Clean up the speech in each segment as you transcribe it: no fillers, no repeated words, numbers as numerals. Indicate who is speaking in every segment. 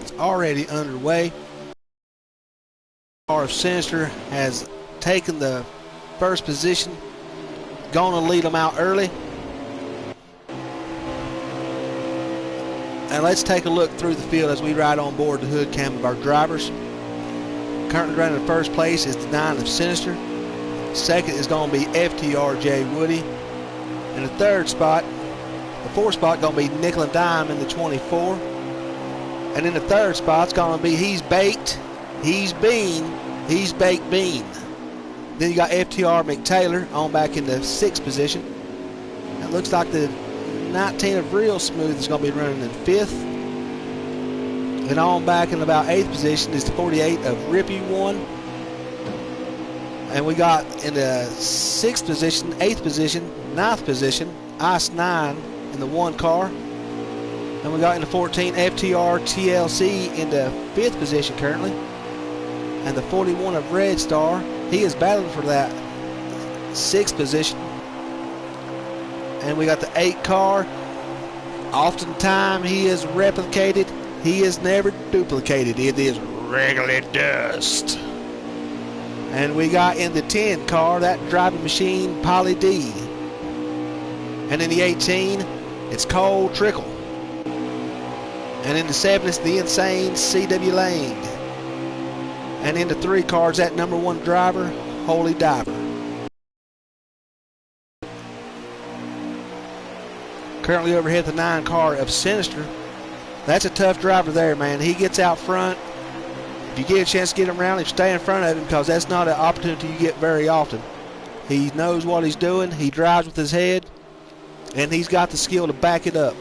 Speaker 1: It's already underway. Car of Sinister has taken the first position, going to lead them out early. And let's take a look through the field as we ride on board the hood cam of our drivers. Currently running in first place is the 9 of Sinister. Second is going to be FTRJ Woody. In the third spot, the fourth spot going to be Nickel and Dime in the 24. And in the third spot, it's going to be He's Baked, He's Bean, He's Baked Bean. Then you got FTR McTaylor on back in the 6th position. It looks like the 19 of Real Smooth is going to be running in 5th. And on back in about 8th position is the 48 of Rip You One. And we got in the 6th position, 8th position, 9th position, Ice 9 in the 1 car. And we got in the 14 FTR TLC in the 5th position currently. And the 41 of Red Star, he is battling for that 6th position. And we got the 8 car. Oftentimes he is replicated. He is never duplicated. It is regular dust. And we got in the 10 car, that driving machine, Polly D. And in the 18, it's Cole Trickle. And in the 7, it's the insane C.W. Lane. And in the 3 cars, that number 1 driver, Holy Diver. Currently overhead the 9 car of Sinister. That's a tough driver there, man. He gets out front. If you get a chance to get him around him, stay in front of him, because that's not an opportunity you get very often. He knows what he's doing. He drives with his head, and he's got the skill to back it up.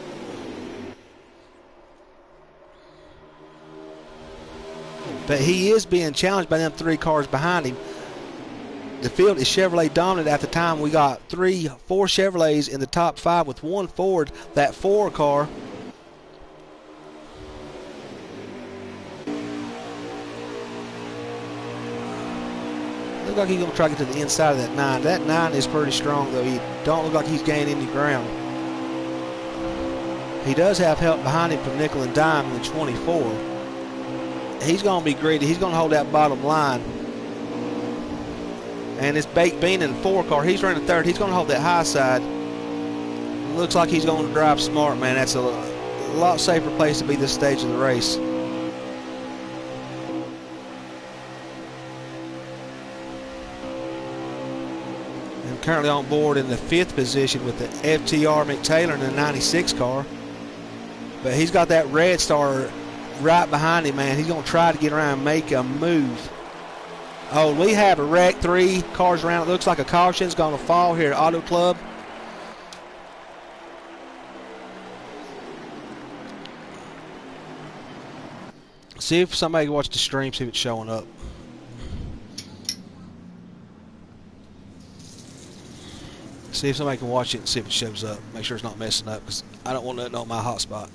Speaker 1: But he is being challenged by them 3 cars behind him. The field is Chevrolet dominant at the time. We got 4 Chevrolets in the top 5 with 1 Ford, that 4 car. Looks like he's going to try to get to the inside of that 9. That 9 is pretty strong, though. He don't look like he's gaining any ground. He does have help behind him from Nickel and Dime in the 24. He's going to be greedy. He's going to hold that bottom line. And it's Baked Bean in the 4 car. He's running 3rd. He's going to hold that high side. Looks like he's going to drive smart, man. That's a lot safer place to be this stage of the race. And currently on board in the 5th position with the FTR McTaylor in the 96 car. But he's got that Red Star right behind him, man. He's going to try to get around and make a move. Oh, we have a wreck. 3 cars around. It looks like a caution's going to fall here at Auto Club. See if somebody can watch the stream, see if it's showing up. See if somebody can watch it and see if it shows up. Make sure it's not messing up, because I don't want nothing on my hotspot.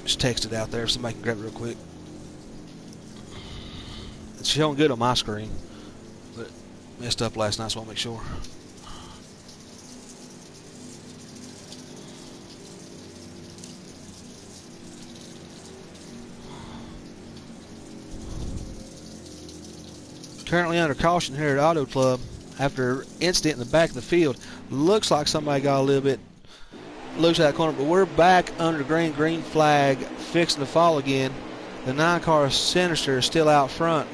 Speaker 1: Just text it out there if somebody can grab it real quick. It's showing good on my screen, but it messed up last night, so I'll make sure. Currently under caution here at Auto Club after an incident in the back of the field. Looks like somebody got a little bit loose at that corner, but we're back under green flag, fixing to fall again. The 9 car Sinister is still out front.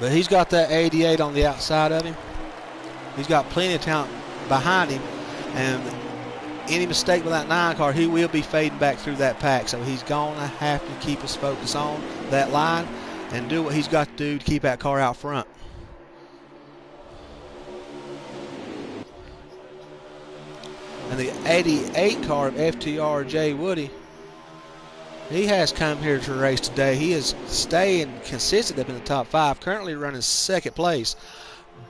Speaker 1: But he's got that 88 on the outside of him. He's got plenty of talent behind him. And any mistake with that 9 car, he will be fading back through that pack. So he's going to have to keep his focus on that line and do what he's got to do to keep that car out front. And the 88 car of FTRJ Woody, he has come here to race today. He is staying consistent up in the top 5, currently running 2nd place.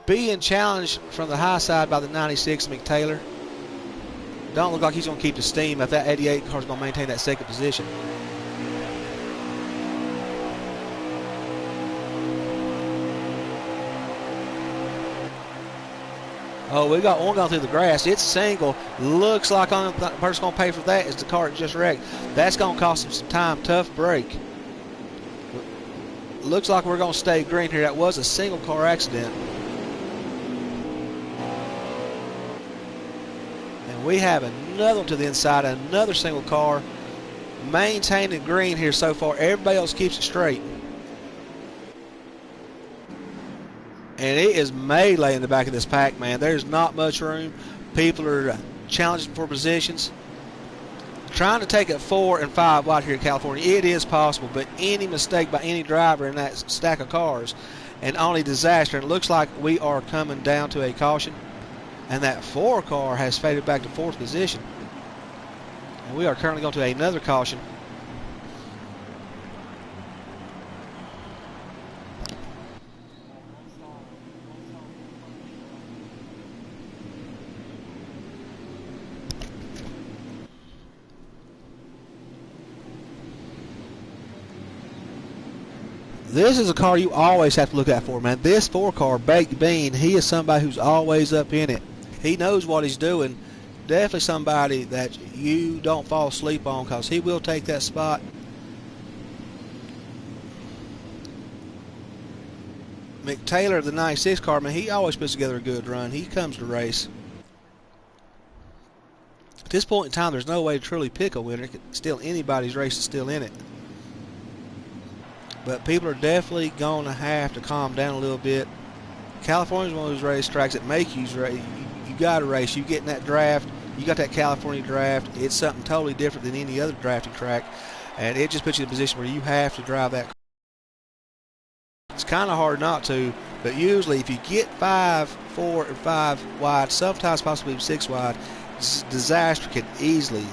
Speaker 1: Being challenged from the high side by the 96 McTaylor. Don't look like he's going to keep the steam if that 88 car is going to maintain that 2nd position. Oh, we got one going through the grass. It's single. Looks like the only person going to pay for that is the car that just wrecked. That's going to cost him some time. Tough break. Looks like we're going to stay green here. That was a single car accident. And we have another one to the inside, another single car. Maintaining green here so far. Everybody else keeps it straight. And it is melee in the back of this pack, man. There's not much room. People are challenging for positions. Trying to take it 4 and 5 wide here in California. It is possible, but any mistake by any driver in that stack of cars and only disaster. And it looks like we are coming down to a caution. And that 4 car has faded back to 4th position. And we are currently going to another caution. This is a car you always have to look out for, man. This 4 car, Baked Bean, he is somebody who's always up in it. He knows what he's doing. Definitely somebody that you don't fall asleep on, because he will take that spot. McTaylor, the 96 car, man, he always puts together a good run. He comes to race. At this point in time, there's no way to truly pick a winner. Still, anybody's race is still in it. But people are definitely going to have to calm down a little bit. California's one of those racetracks that make you race. You got to race. You get in that draft. You got that California draft. It's something totally different than any other drafting track. And it just puts you in a position where you have to drive that car. It's kind of hard not to, but usually if you get 5, 4, or 5 wide, sometimes possibly 6 wide, disaster can easily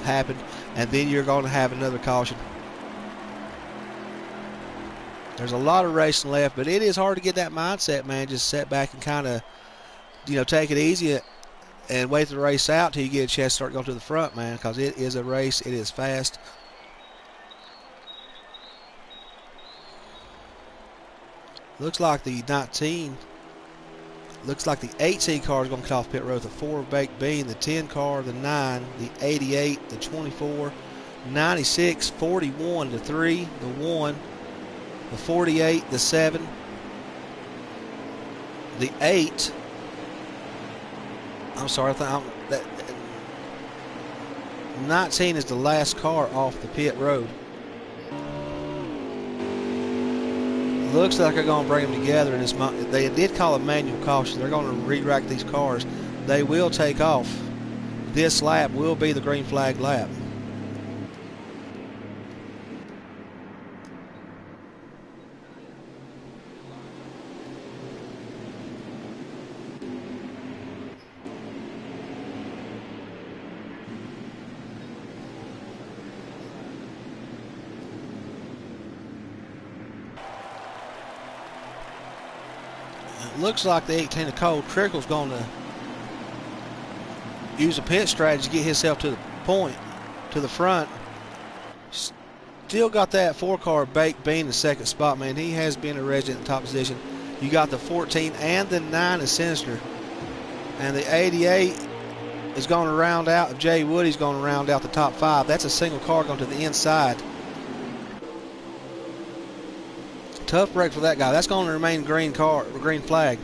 Speaker 1: happen, and then you're going to have another caution. There's a lot of racing left, but it is hard to get that mindset, man. Just sit back and kind of, take it easy and wait the race out till you get a chance to start going to the front, man, because it is a race. It is fast. Looks like the 18 car is going to cut off pit road. The 4 Baked Bean, the 10 car, the 9, the 88, the 24, 96, 41, the 3, the 1, the 48, the 7, the 8. I'm sorry, that 19 is the last car off the pit road. Looks like they're going to bring them together in this. They did call a manual caution. They're going to re-rack these cars. They will take off. This lap will be the green flag lap. Looks like the 18 of Cole Trickle's going to use a pit strategy to get himself to the point, to the front. Still got that 4 car Baked Bean in the second spot, man. He has been a resident in the top position. You got the 14 and the 9 is Sinister. And the 88 is going to round out. Jay Woody's going to round out the top 5. That's a single car going to the inside. Tough break for that guy. That's going to remain green flag.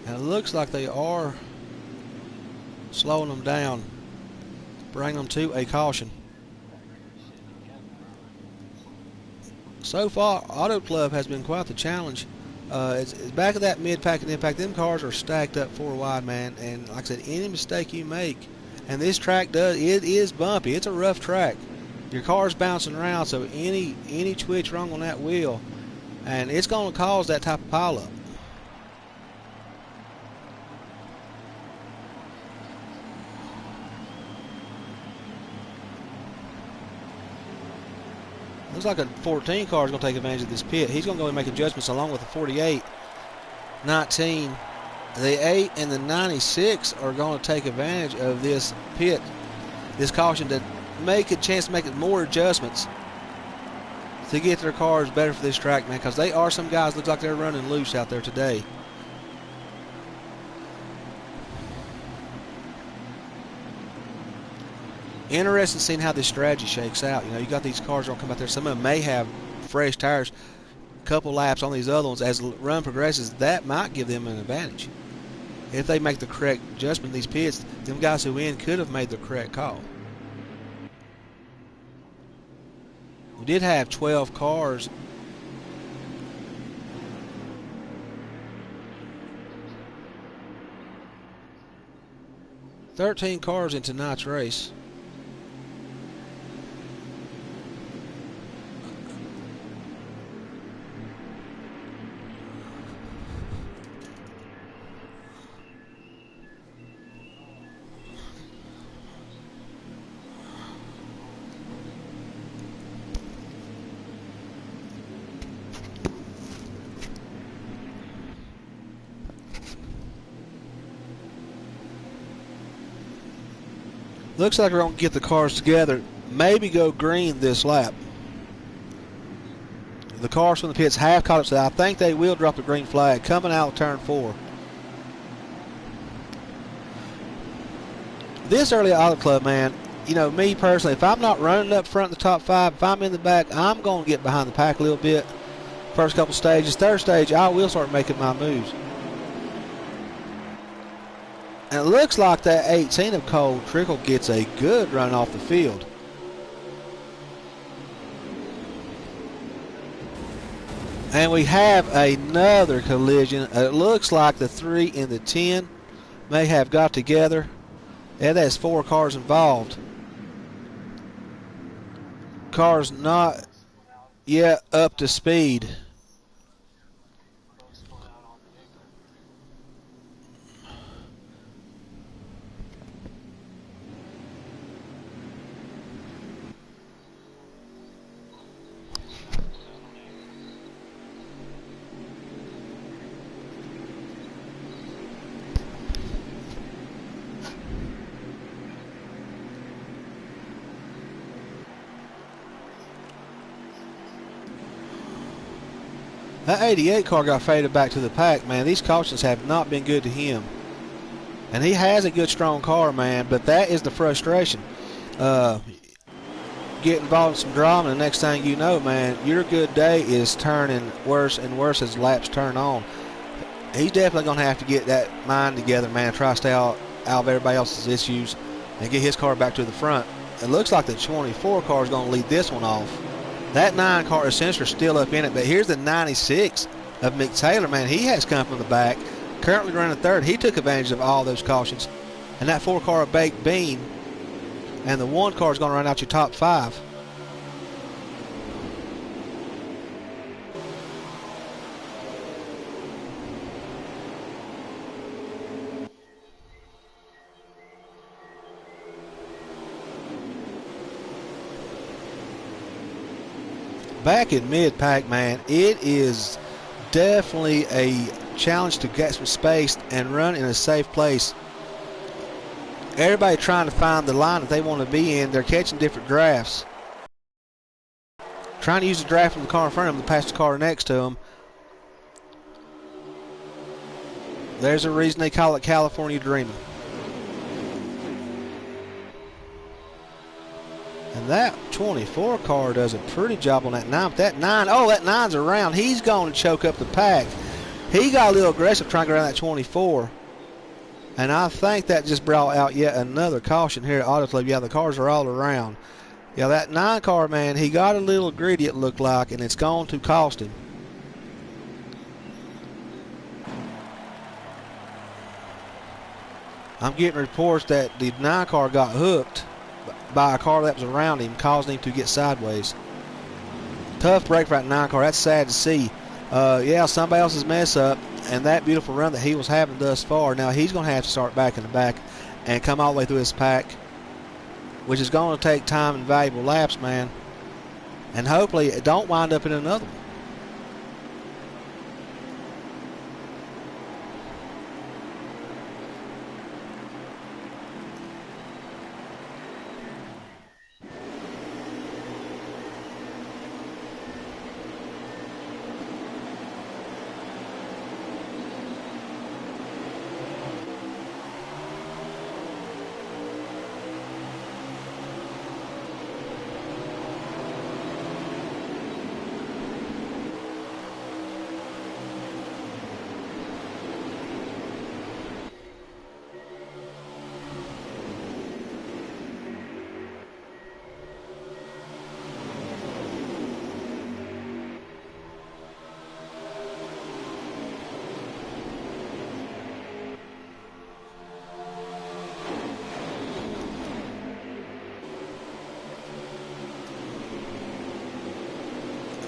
Speaker 1: And it looks like they are slowing them down, bring them to a caution. So far, Auto Club has been quite the challenge. It's back of that mid-pack and impact. Them cars are stacked up 4 wide, man. And like I said, any mistake you make, and this track it is bumpy. It's a rough track. Your car's bouncing around, so any twitch wrong on that wheel, and it's going to cause that type of pileup. Looks like a 14 car is going to take advantage of this pit. He's going to go and make adjustments along with the 48, 19. The 8 and the 96 are going to take advantage of this pit, this caution, to make a chance to make more adjustments. to get their cars better for this track, man, because they are some guys look like they're running loose out there today. Interesting seeing how this strategy shakes out. You know, you got these cars that will come out there. Some of them may have fresh tires, a couple laps on these other ones. As the run progresses, that might give them an advantage. If they make the correct adjustment in these pits, them guys who win could have made the correct call. We did have 12 cars. "13 cars in tonight's race. Looks like we're going to get the cars together. Maybe go green this lap. The cars from the pits have caught up, so I think they will drop the green flag coming out of turn 4. This early Auto Club, man, you know, me personally, if I'm not running up front in the top 5, if I'm in the back, I'm going to get behind the pack a little bit. First couple stages. Third stage, I will start making my moves. And it looks like that 18 of Cole Trickle gets a good run off the field. And we have another collision. It looks like the 3 and the 10 may have got together. And there's 4 cars involved. Cars not yet up to speed. That 88 car got faded back to the pack, man. These cautions have not been good to him. And he has a good, strong car, man, but that is the frustration. Get involved in some drama, and the next thing you know, man, your good day is turning worse and worse as laps turn on. He's definitely going to have to get that mind together, man, and try to stay out of everybody else's issues and get his car back to the front. It looks like the 24 car is going to lead this one off. That 9 car is still up in it, but here's the 96 of Mick Taylor, man. He has come from the back, currently running third. He took advantage of all those cautions. And that 4 car of Baked Bean and the 1 car is going to run out your top 5. Back in mid-pack, man, it is definitely a challenge to get some space and run in a safe place. Everybody trying to find the line that they want to be in. They're catching different drafts. Trying to use the draft from the car in front of them to pass the car next to them. There's a reason they call it California Dreaming. And that 24 car does a pretty job on that 9. But that 9, oh, that 9's around. He's going to choke up the pack. He got a little aggressive trying to get around that 24. And I think that just brought out yet another caution here at Auto Club. Yeah, the cars are all around. Yeah, that 9 car, man, he got a little gritty, it looked like, and it's going to cost him. I'm getting reports that the 9 car got hooked by a car that was around him, causing him to get sideways. Tough break for that 9 car. That's sad to see. Yeah, somebody else's mess up, and that beautiful run that he was having thus far. Now he's going to have to start back in the back and come all the way through his pack, which is going to take time and valuable laps, man. And hopefully it don't wind up in another one.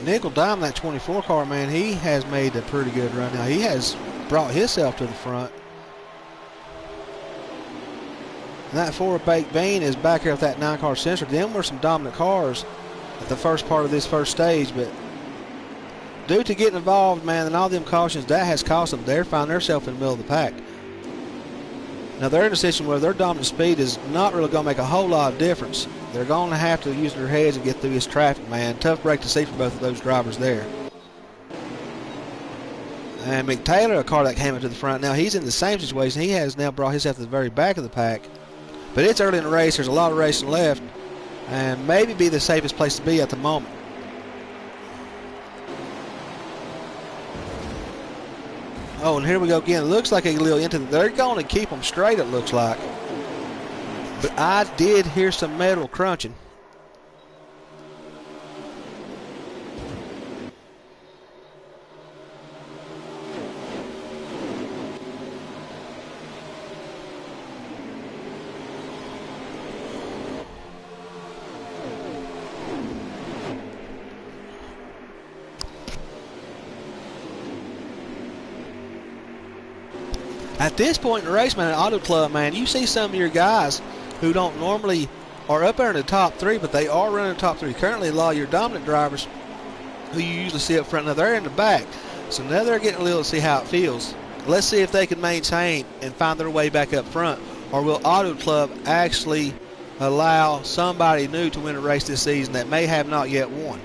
Speaker 1: nickel dime, that 24 car, man, he has made a pretty good run now. He has brought himself to the front. And that forward baked bean is back here with that 9-car sensor. Them were some dominant cars at the first part of this first stage, but due to getting involved, man, and all them cautions, that has cost them. They're finding themselves in the middle of the pack. Now they're in a situation where their dominant speed is not really going to make a whole lot of difference. They're going to have to use their heads and get through this traffic, man. Tough break to see for both of those drivers there. And McTaylor, a car that came up to the front, now he's in the same situation. He has now brought himself to the very back of the pack. But it's early in the race. There's a lot of racing left. And maybe be the safest place to be at the moment. Oh, and here we go again. It looks like a little into the... They're going to keep them straight, it looks like. But I did hear some metal crunching. At this point in the race, man, at Auto Club, man, you see some of your guys who don't normally are up there in the top 3, but they are running the top 3. Currently, a lot of your dominant drivers who you usually see up front, now they're in the back. So now they're getting a little to see how it feels. Let's see if they can maintain and find their way back up front, or will Auto Club actually allow somebody new to win a race this season that may have not yet won.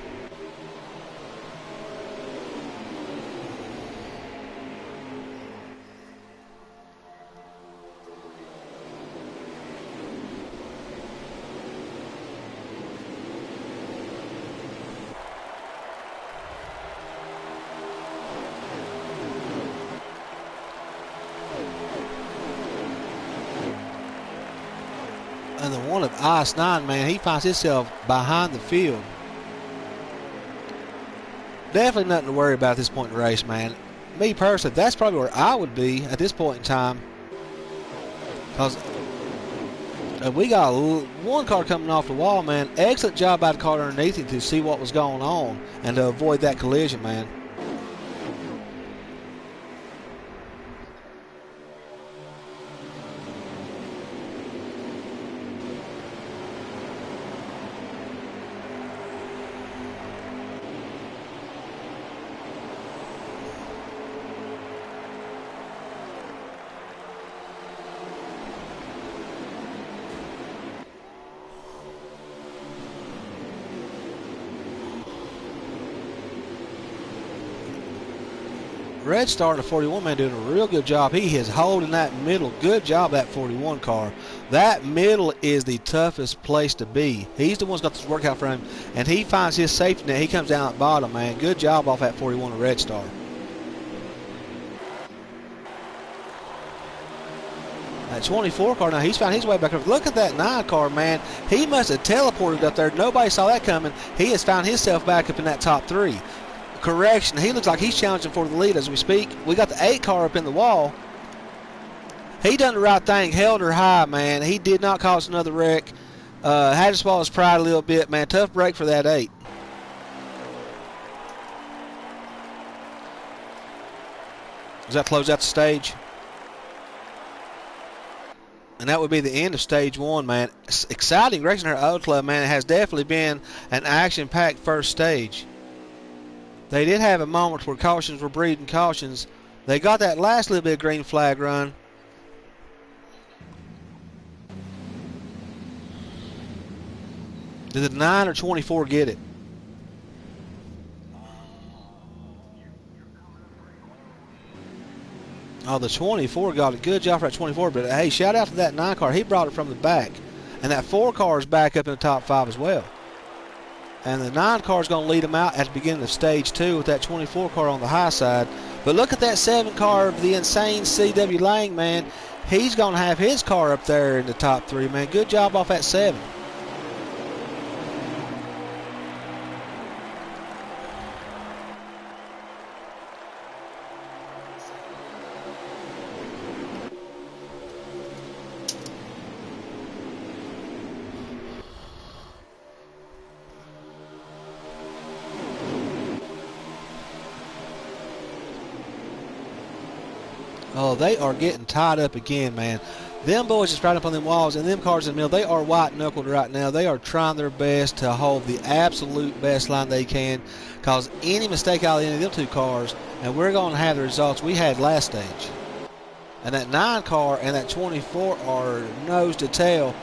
Speaker 1: And the one of Ice 9, man, he finds himself behind the field. Definitely nothing to worry about at this point in the race, man. Me personally, that's probably where I would be at this point in time. Because we got one car coming off the wall, man. Excellent job by the car underneath him to see what was going on and to avoid that collision, man. Red Star in the 41, man, doing a real good job. He is holding that middle. Good job, that 41 car. That middle is the toughest place to be. He's the one who's got this workout for him, and he finds his safety net. He comes down at the bottom, man. Good job off that 41 of Red Star. That 24 car, now he's found his way back up. Look at that 9 car, man. He must have teleported up there. Nobody saw that coming. He has found himself back up in that top 3. Correction, he looks like he's challenging for the lead as we speak. We got the 8 car up in the wall. He done the right thing, held her high, man. He did not cause another wreck. Had to swallow his pride a little bit, man. Tough break for that 8. Does that close out the stage? And that would be the end of stage 1, man. Exciting racing here at Auto Club, man. It has definitely been an action-packed first stage. They did have a moment where cautions were breeding cautions. They got that last little bit of green flag run. Did the 9 or 24 get it? Oh, the 24 got it. Good job for that 24. But, hey, shout out to that 9 car. He brought it from the back. And that 4 car is back up in the top 5 as well. And the 9 car is going to lead them out at the beginning of stage 2 with that 24 car on the high side. But look at that 7 car of the insane C.W. Lang, man. He's going to have his car up there in the top 3, man. Good job off that 7. Oh, they are getting tied up again, man. Them boys just right up on them walls, and them cars in the middle, they are white-knuckled right now. They are trying their best to hold the absolute best line they can, because any mistake out of any of them two cars, and we're going to have the results we had last stage. And that 9 car and that 24 are nose to tail.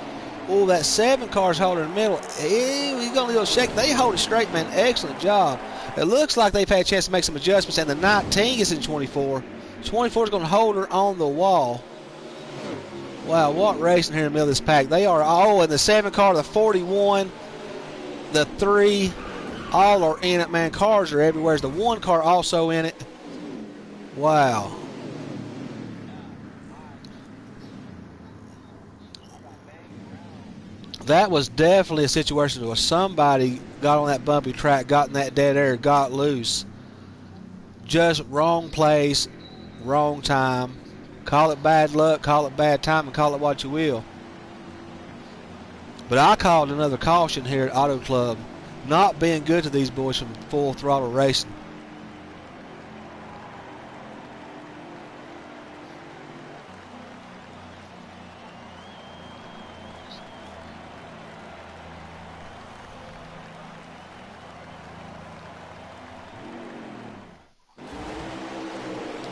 Speaker 1: Oh, that 7 car's holding in the middle. He's going to go shake. They hold it straight, man. Excellent job. It looks like they've had a chance to make some adjustments, and the 19 is in 24. 24 is going to hold her on the wall. Wow, what racing here in the middle of this pack. They are all in the 7 car, the 41, the 3, all are in it, man. Cars are everywhere. There's the 1 car also in it. Wow. That was definitely a situation where somebody got on that bumpy track, got in that dead air, got loose. Just wrong place, wrong time. Call it bad luck, call it bad time, and call it what you will. But I called another caution here at Auto Club, not being good to these boys from full throttle racing.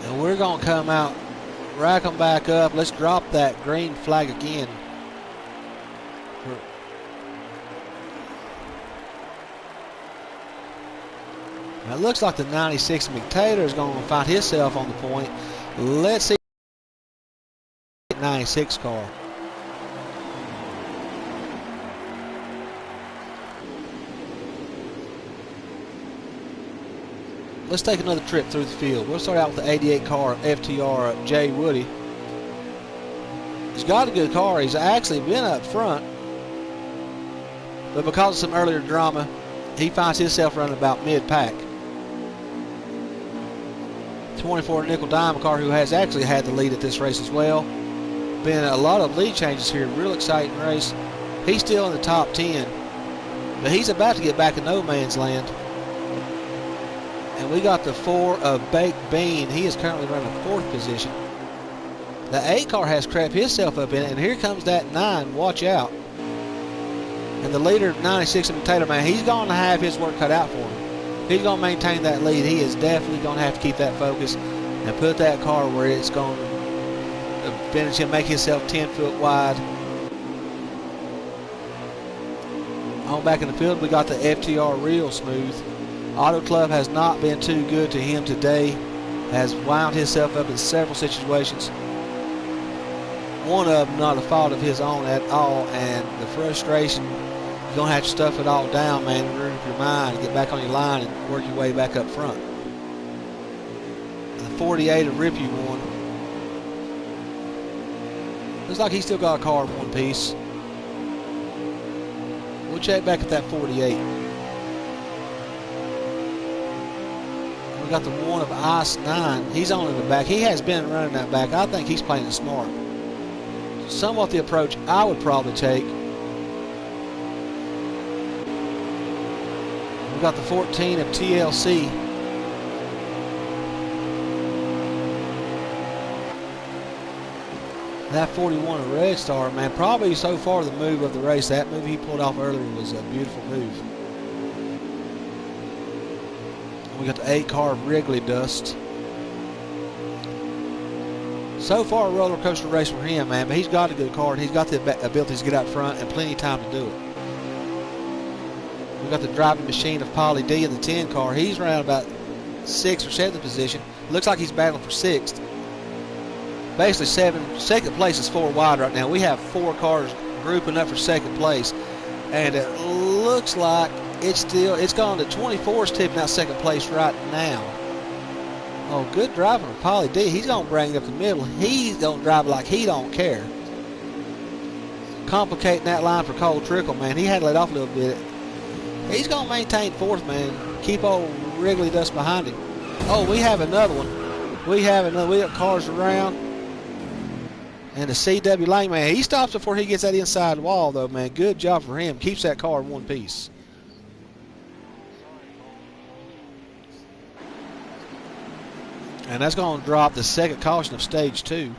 Speaker 1: And we're going to come out, rack them back up. Let's drop that green flag again. Now it looks like the 96 McTaylor is going to find himself on the point. Let's see. 96 car. Let's take another trip through the field. We'll start out with the 88 car FTR Jay Woody. He's got a good car. He's actually been up front. But because of some earlier drama, he finds himself running about mid-pack. 24 Nickel Diamond car, who has actually had the lead at this race as well. Been a lot of lead changes here. Real exciting race. He's still in the top 10. But he's about to get back in no man's land. And we got the 4 of Baked Bean. He is currently running 4th position. The 8 car has crept himself up in it, and here comes that 9. Watch out. And the leader, 96 of Taylor, man, he's going to have his work cut out for him. He's going to maintain that lead. He is definitely going to have to keep that focus and put that car where it's going to finish him, make himself 10 foot wide. On back in the field, we got the FTR Real Smooth. Auto Club has not been too good to him today. Has wound himself up in several situations. One of them not a fault of his own at all, and the frustration, you're going to have to stuff it all down, man, and ruin your mind, get back on your line and work your way back up front. The 48 of Rip You One. Looks like he's still got a car in one piece. We'll check back at that 48. We got the 1 of Ice 9. He's on in the back. He has been running that back. I think he's playing it smart. Somewhat the approach I would probably take. We got the 14 of TLC. That 41 of Red Star, man, probably so far the move of the race. That move he pulled off earlier was a beautiful move. We got the 8 car of Wrigley Dust. So far, a roller coaster race for him, man, but he's got a good car and he's got the ability to get out front and plenty of time to do it. We got the driving machine of Polly D in the 10 car. He's around about 6th or 7th position. Looks like he's battling for 6th. Basically, 2nd place is 4 wide right now. We have 4 cars grouping up for 2nd place, and it looks like it's gone to 24's tipping out 2nd place right now. Oh, good driving from Polly D. He's going to bring it up the middle. He's going to drive like he don't care. Complicating that line for Cole Trickle, man. He had to let off a little bit. He's going to maintain 4th, man. Keep old Wrigley Dust behind him. Oh, we have another one. We got cars around. And the CW Lane, man, he stops before he gets that inside wall, though, man. Good job for him. Keeps that car in one piece. And that's going to drop the second caution of stage 2.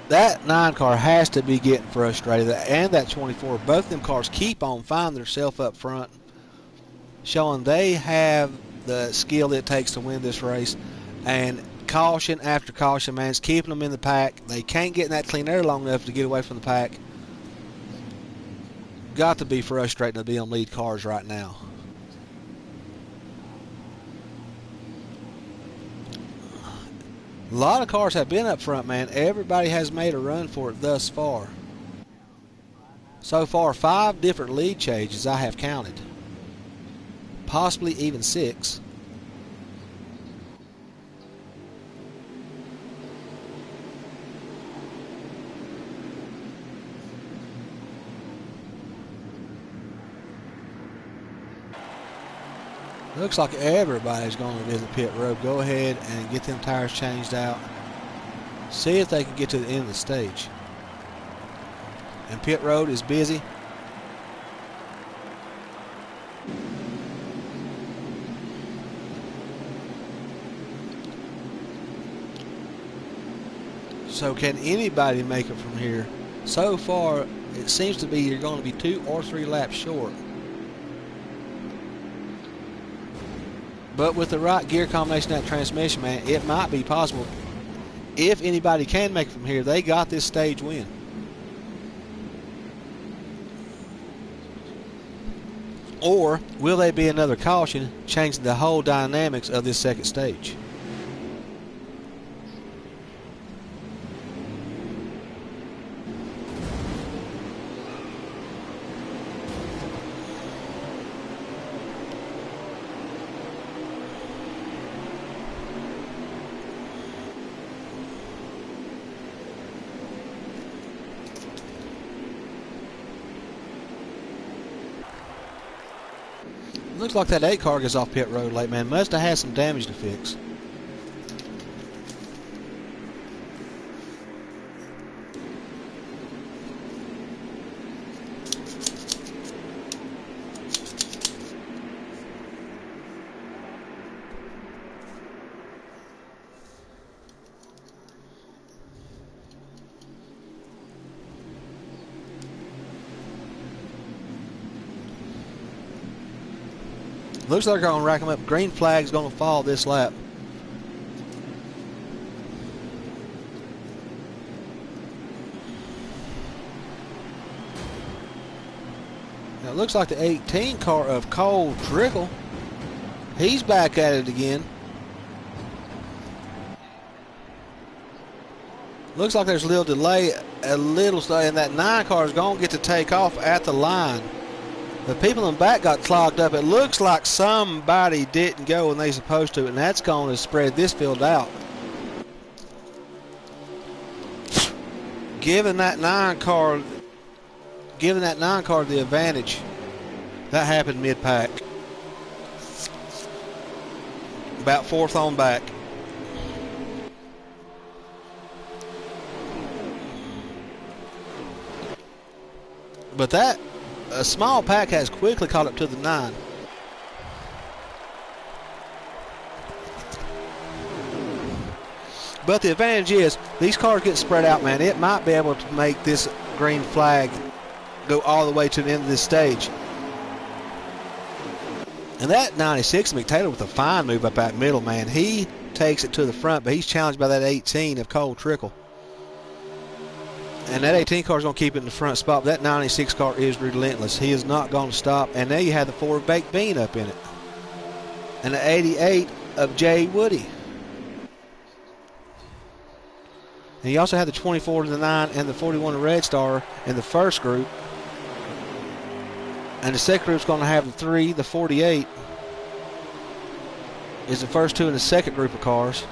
Speaker 1: That 9 car has to be getting frustrated, and that 24. Both of them cars keep on finding themselves up front, showing they have the skill it takes to win this race. And caution after caution, man, it's keeping them in the pack. They can't get in that clean air long enough to get away from the pack. Got to be frustrating to be on lead cars right now. A lot of cars have been up front, man. Everybody has made a run for it thus far. So far, 5 different lead changes I have counted. Possibly even 6. Looks like everybody's going to visit pit road. Go ahead and get them tires changed out. See if they can get to the end of the stage. And pit road is busy. So can anybody make it from here? So far, it seems to be you're going to be 2 or 3 laps short. But with the right gear combination, that transmission, man, it might be possible. If anybody can make it from here, they got this stage win. Or will they be another caution, changing the whole dynamics of this second stage? Looks like that 8 car gets off pit road late, man. Must have had some damage to fix. Looks like they're going to rack them up. Green flag's going to fall this lap. Now it looks like the 18 car of Cole Trickle. He's back at it again. Looks like there's a little delay, and that 9 car is going to get to take off at the line. The people in the back got clogged up. It looks like somebody didn't go when they supposed to, and that's going to spread this field out. Giving that 9 car the advantage. That happened mid-pack. About 4th on back. But that a small pack has quickly caught up to the 9. But the advantage is these cars get spread out, man. It might be able to make this green flag go all the way to the end of this stage. And that 96 McTaylor with a fine move up that middle, man. He takes it to the front, but he's challenged by that 18 of Cole Trickle. And that 18 car is going to keep it in the front spot. But that 96 car is relentless. He is not going to stop. And there you have the Ford Baked Bean up in it. And the 88 of Jay Woody. And you also have the 24 to the 9 and the 41 of Red Star in the first group. And the second group is going to have the 3, the 48 is the first 2 in the second group of cars.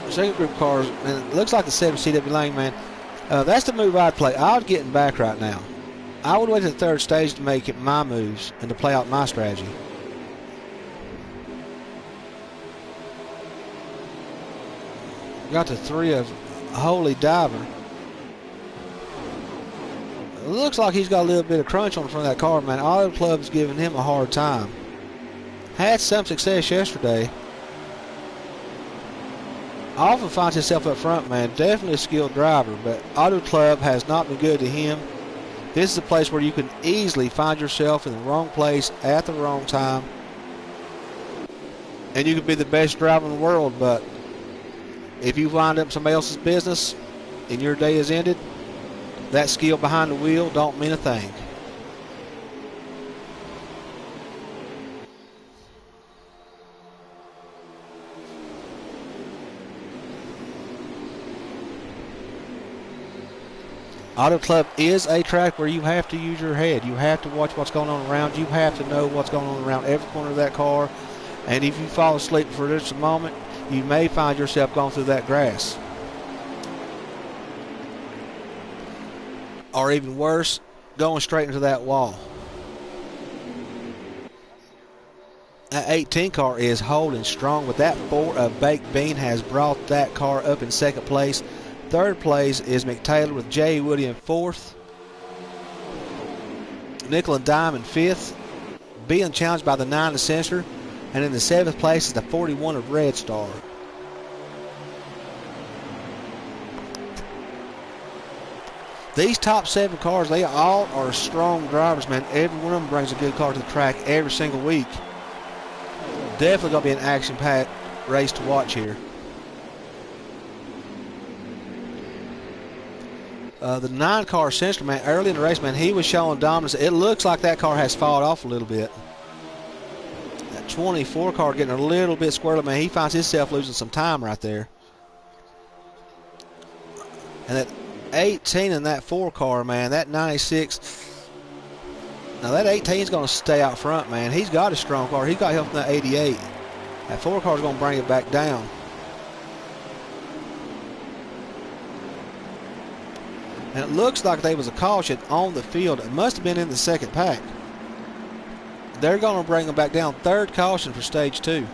Speaker 1: Second group cars, and it looks like the 7 CW Lang, man. That's the move I'd play. I would get in back right now. I would wait to the third stage to make it my moves and to play out my strategy. Got the 3 of Holy Diver. It looks like he's got a little bit of crunch on the front of that car, man. Auto Club's giving him a hard time. Had some success yesterday. Often finds himself up front, man. Definitely a skilled driver, but Auto Club has not been good to him. This is a place where you can easily find yourself in the wrong place at the wrong time. And you could be the best driver in the world, but if you wind up somebody else's business and your day is ended, that skill behind the wheel don't mean a thing. Auto Club is a track where you have to use your head. You have to watch what's going on around you. You have to know what's going on around every corner of that car. And if you fall asleep for just a moment, you may find yourself going through that grass. Or even worse, going straight into that wall. That 18 car is holding strong, but that 4 of Baked Bean has brought that car up in second place. Third place is McTaylor with Jay Woody in fourth. Nickel and Dime in fifth. Being challenged by the 9 of Sinister. And in the 7th place is the 41 of Red Star. These top 7 cars, they all are strong drivers, man. Every one of them brings a good car to the track every single week. Definitely going to be an action-packed race to watch here. The 9 car Sinister, man, early in the race, man, he was showing dominance. It looks like that car has fallen off a little bit. That 24 car getting a little bit squirrely, man. He finds himself losing some time right there. And that 18 in that 4 car, man, that 96. Now that 18 is going to stay out front, man. He's got a strong car. He's got help from that 88. That 4 car is going to bring it back down. And it looks like there was a caution on the field. It must have been in the second pack. They're going to bring them back down. Third caution for stage 2.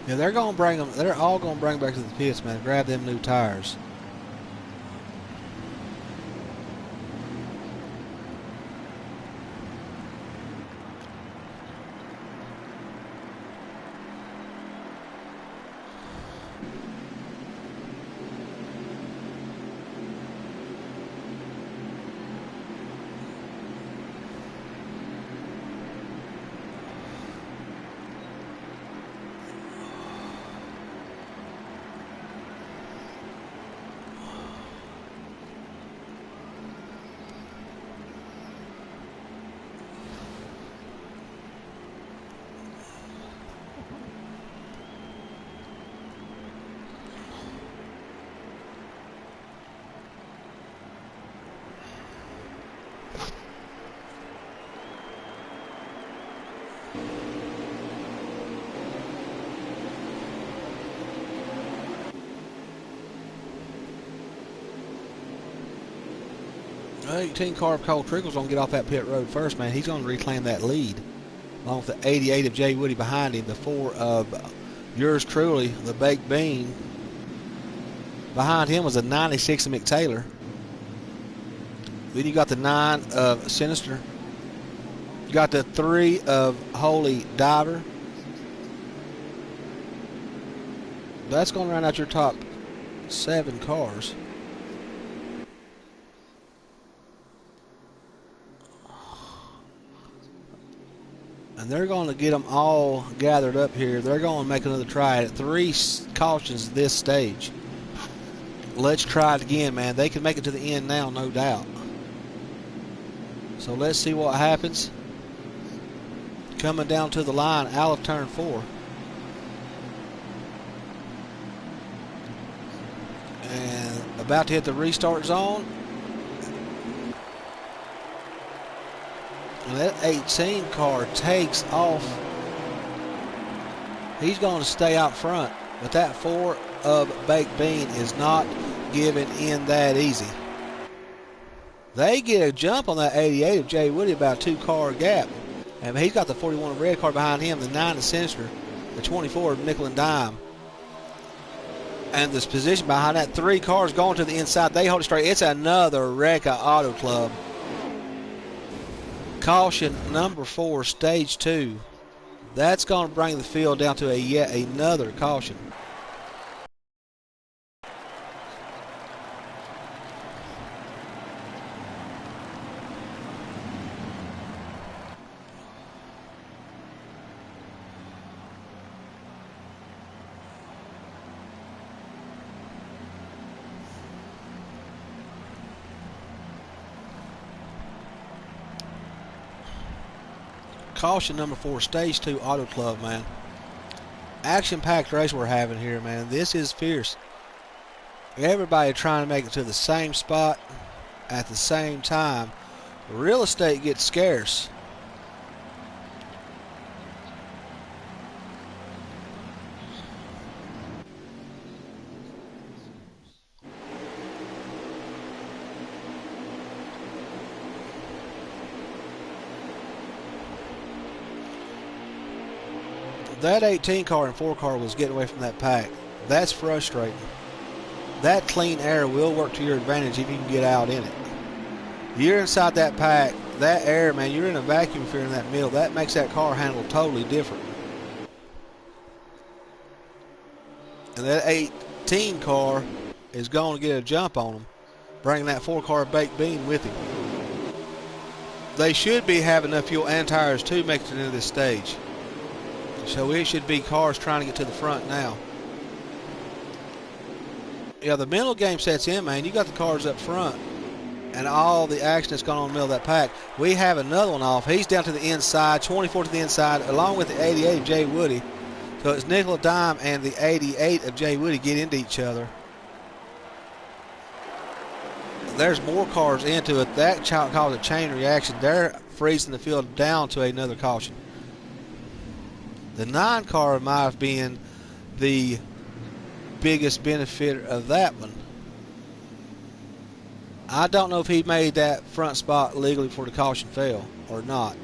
Speaker 1: Yeah, they're going to bring them. They're all going to bring back to the pits, man. Grab them new tires. The 18 car of Cole Trickle's going to get off that pit road first, man. He's going to reclaim that lead. Along with the 88 of Jay Woody behind him. The 4 of yours truly, the Baked Bean. Behind him was a 96 of McTaylor. Then you got the 9 of Sinister. You got the 3 of Holy Diver. That's going to round out your top 7 cars. And they're going to get them all gathered up here. They're going to make another try at 3 cautions this stage. Let's try it again, man. They can make it to the end now, no doubt. So let's see what happens. Coming down to the line out of turn 4. And about to hit the restart zone. And that 18 car takes off. He's going to stay out front. But that 4 of Baked Bean is not giving in that easy. They get a jump on that 88 of Jay Woody, about a 2-car gap. And he's got the 41 of Red car behind him, the 9 of Sinister, the 24 of Nickel and Dime. And this position behind that 3 cars going to the inside. They hold it straight. It's another wreck of Auto Club. Caution number 4, stage 2. That's going to bring the field down to yet another caution. Caution number 4, stage 2, Auto Club, man. Action-packed race we're having here, man. This is fierce. Everybody trying to make it to the same spot at the same time. Real estate gets scarce. That 18 car and 4 car was getting away from that pack. That's frustrating. That clean air will work to your advantage if you can get out in it. You're inside that pack, that air, man, you're in a vacuum if you're in that middle. That makes that car handle totally different. And that 18 car is going to get a jump on him, bringing that 4 car Baked Bean with him. They should be having enough fuel and tires to make it into this stage. So it should be cars trying to get to the front now. Yeah, the mental game sets in, man. You got the cars up front and all the action that's gone on in the middle of that pack. We have another one off. He's down to the inside, 24 to the inside, along with the 88 of Jay Woody. So it's Nickel Dime and the 88 of Jay Woody get into each other. There's more cars into it. That caused a chain reaction. They're freezing the field down to another caution. The 9 car might have been the biggest benefit of that one. I don't know if he made that front spot legally before the caution fell or not.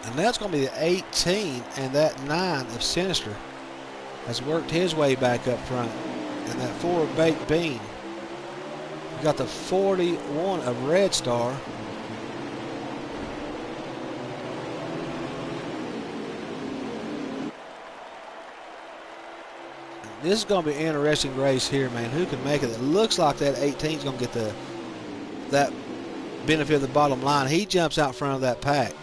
Speaker 1: And that's going to be the 18 and that 9 of Sinister has worked his way back up front. And that 4 of Baked Bean. We got the 41 of Red Star. This is going to be an interesting race here, man. Who can make it? It looks like that 18 is going to get that benefit of the bottom line. He jumps out front of that pack.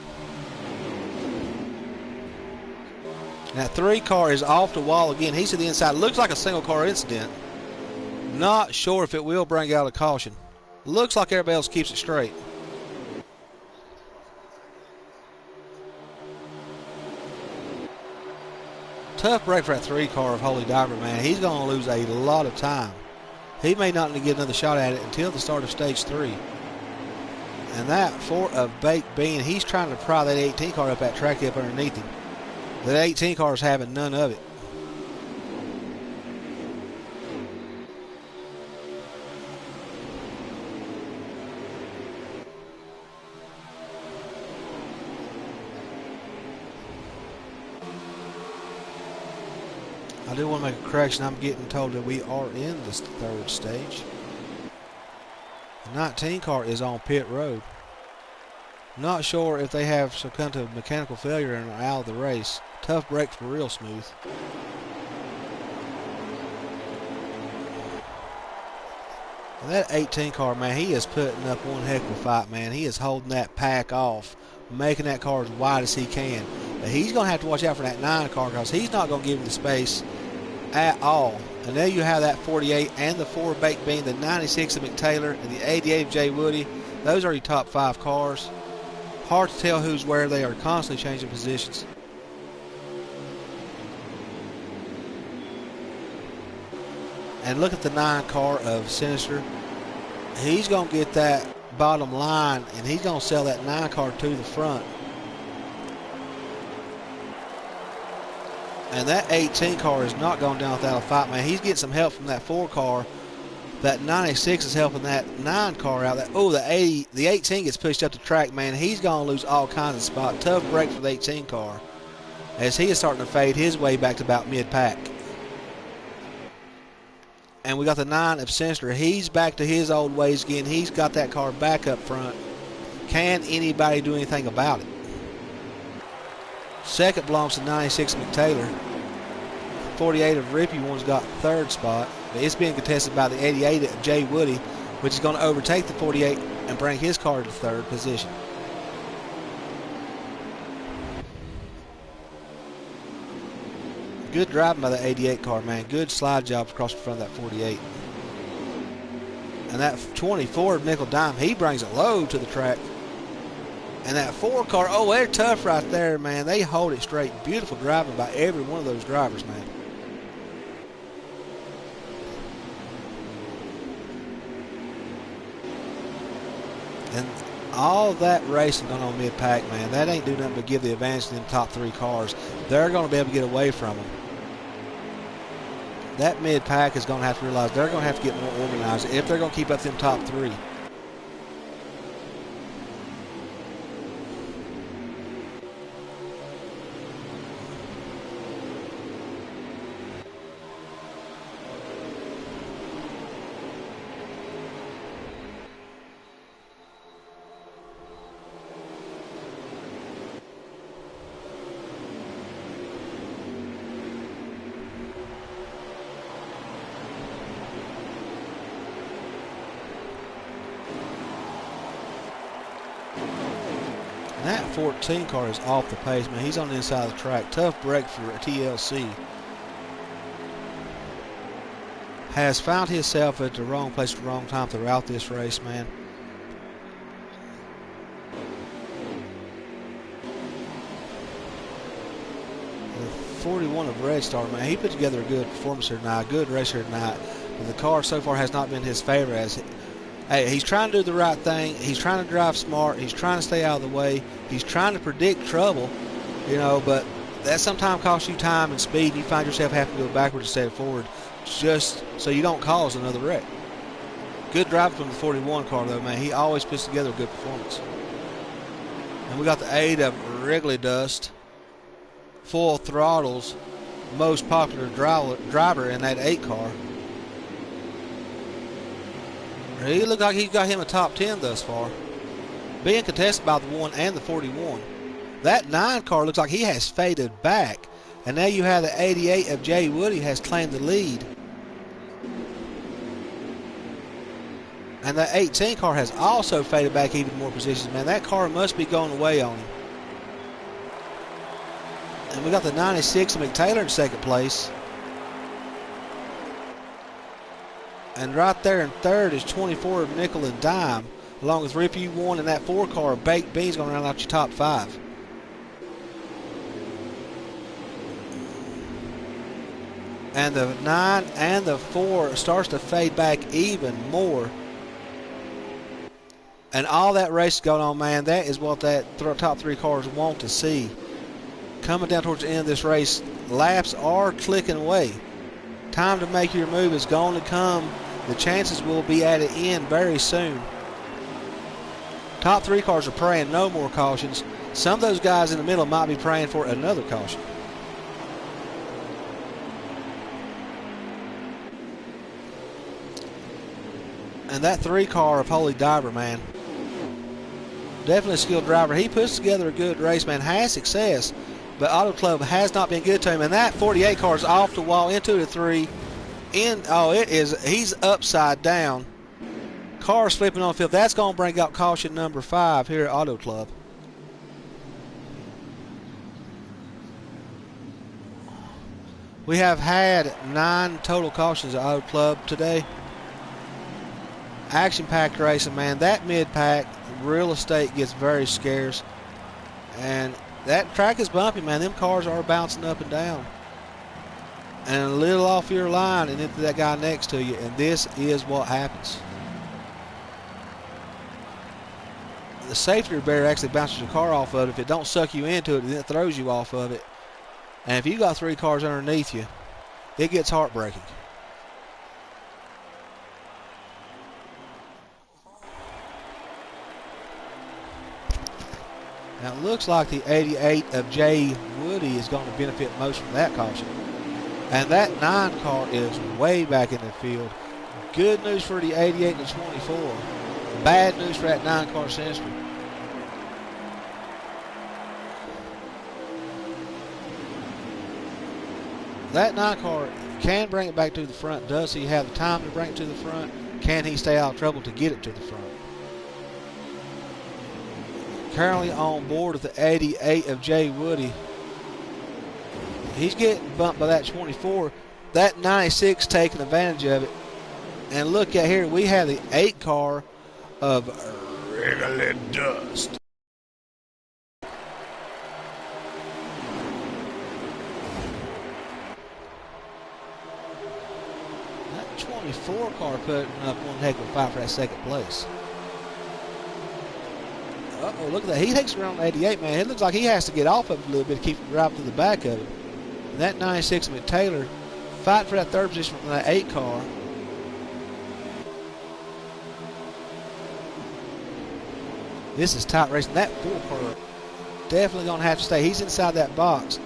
Speaker 1: That 3 car is off the wall again. He's to the inside. Looks like a single car incident. Not sure if it will bring out a caution. Looks like everybody else keeps it straight. Tough break for that 3 car of Holy Diver, man. He's going to lose a lot of time. He may not get another shot at it until the start of stage 3. And that 4 of Baked Bean, he's trying to pry that 18 car up that track up underneath him. That 18 car is having none of it. I do want to make a correction. I'm getting told that we are in this third stage. The 19 car is on pit road. Not sure if they have succumbed to mechanical failure and are out of the race. Tough break for real smooth. And that 18 car, man, he is putting up one heck of a fight, man. He is holding that pack off, making that car as wide as he can. But he's going to have to watch out for that 9 car because he's not going to give him the space at all. And there you have that 48 and the 4 baked bean, the 96 of McTaylor and the 88 of Jay Woody. Those are your top 5 cars. Hard to tell who's where. They are constantly changing positions. And look at the 9 car of Sinister. He's going to get that bottom line, and he's going to sell that 9 car to the front. And that 18 car is not going down without a fight, man. He's getting some help from that 4 car. That 96 is helping that 9 car out. The 18 gets pushed up the track, man. He's going to lose all kinds of spots. Tough break for the 18 car as he is starting to fade his way back to about mid-pack. And we got the 9 of Sinister. He's back to his old ways again. He's got that car back up front. Can anybody do anything about it? Second belongs to 96 McTaylor. 48 of Rippy One's got third spot. But it's being contested by the 88 of Jay Woody, which is going to overtake the 48 and bring his car to third position. Good driving by the 88 car, man. Good slide job across the front of that 48. And that 24 of Nickel Dime, he brings it low to the track. And that 4 car, oh, they're tough right there, man. They hold it straight. Beautiful driving by every one of those drivers, man. And all that racing going on mid-pack, man, that ain't doing nothing but give the advantage to them top 3 cars. They're going to be able to get away from them. That mid-pack is going to have to realize they're going to have to get more organized if they're going to keep up them top 3. That 14 car is off the pace, man. He's on the inside of the track. Tough break for a TLC. Has found himself at the wrong place at the wrong time throughout this race, man. The 41 of Red Star, man, he put together a good performance here tonight, a good race here tonight. But the car so far has not been his favor as hey, he's trying to do the right thing. He's trying to drive smart. He's trying to stay out of the way. He's trying to predict trouble, you know, but that sometimes costs you time and speed. You find yourself having to go backwards instead of forward just so you don't cause another wreck. Good driving from the 41 car, though, man. He always puts together a good performance. And we got the 8 of Wrigley Dust. Full throttles. Most popular driver in that 8 car. He looks like he's got him a top 10 thus far. Being contested by the 1 and the 41. That 9 car looks like he has faded back. And now you have the 88 of Jay Woody has claimed the lead. And the 18 car has also faded back even more positions. Man, that car must be going away on him. And we got the 96 of McTaylor in second place. And right there in third is 24 of Nickel and Dime, along with Rippy One and that 4 car of Baked Beans going to round out your top 5. And the 9 and the 4 starts to fade back even more. And all that race going on, man, that is what that top 3 cars want to see. Coming down towards the end of this race, laps are clicking away. Time to make your move is going to come. The chances will be at an end very soon. Top 3 cars are praying no more cautions. Some of those guys in the middle might be praying for another caution. And that 3 car of Holy Diver, man, definitely a skilled driver. He puts together a good race, man, has success, but Auto Club has not been good to him. And that 48 car is off the wall into the 3. He's upside down. Car's flipping on the field. That's going to bring out caution number 5 here at Auto Club. We have had 9 total cautions at Auto Club today. Action-packed racing, man. That mid-pack real estate gets very scarce. And that track is bumpy, man. Them cars are bouncing up and down. And a little off your line and into that guy next to you. And this is what happens. The safety barrier actually bounces your car off of it. If it don't suck you into it, then it throws you off of it. And if you got 3 cars underneath you, it gets heartbreaking. Now it looks like the 88 of Jay Woody is going to benefit most from that caution. And that 9 car is way back in the field. Good news for the 88 and the 24. Bad news for that 9 car Century. That 9 car can bring it back to the front. Does he have the time to bring it to the front? Can he stay out of trouble to get it to the front? Currently on board with the 88 of Jay Woody. He's getting bumped by that 24. That 96 taking advantage of it. And look at here, we have the 8 car of Wriggly Dust. That 24 car putting up one heck of a fight for that second place. Uh-oh, look at that. He takes around 88, man. It looks like he has to get off of it a little bit to keep him driving to the back of it. And that 96 McTaylor fighting for that 3rd position from that 8 car. This is tight racing. That 4 car definitely going to have to stay. He's inside that box.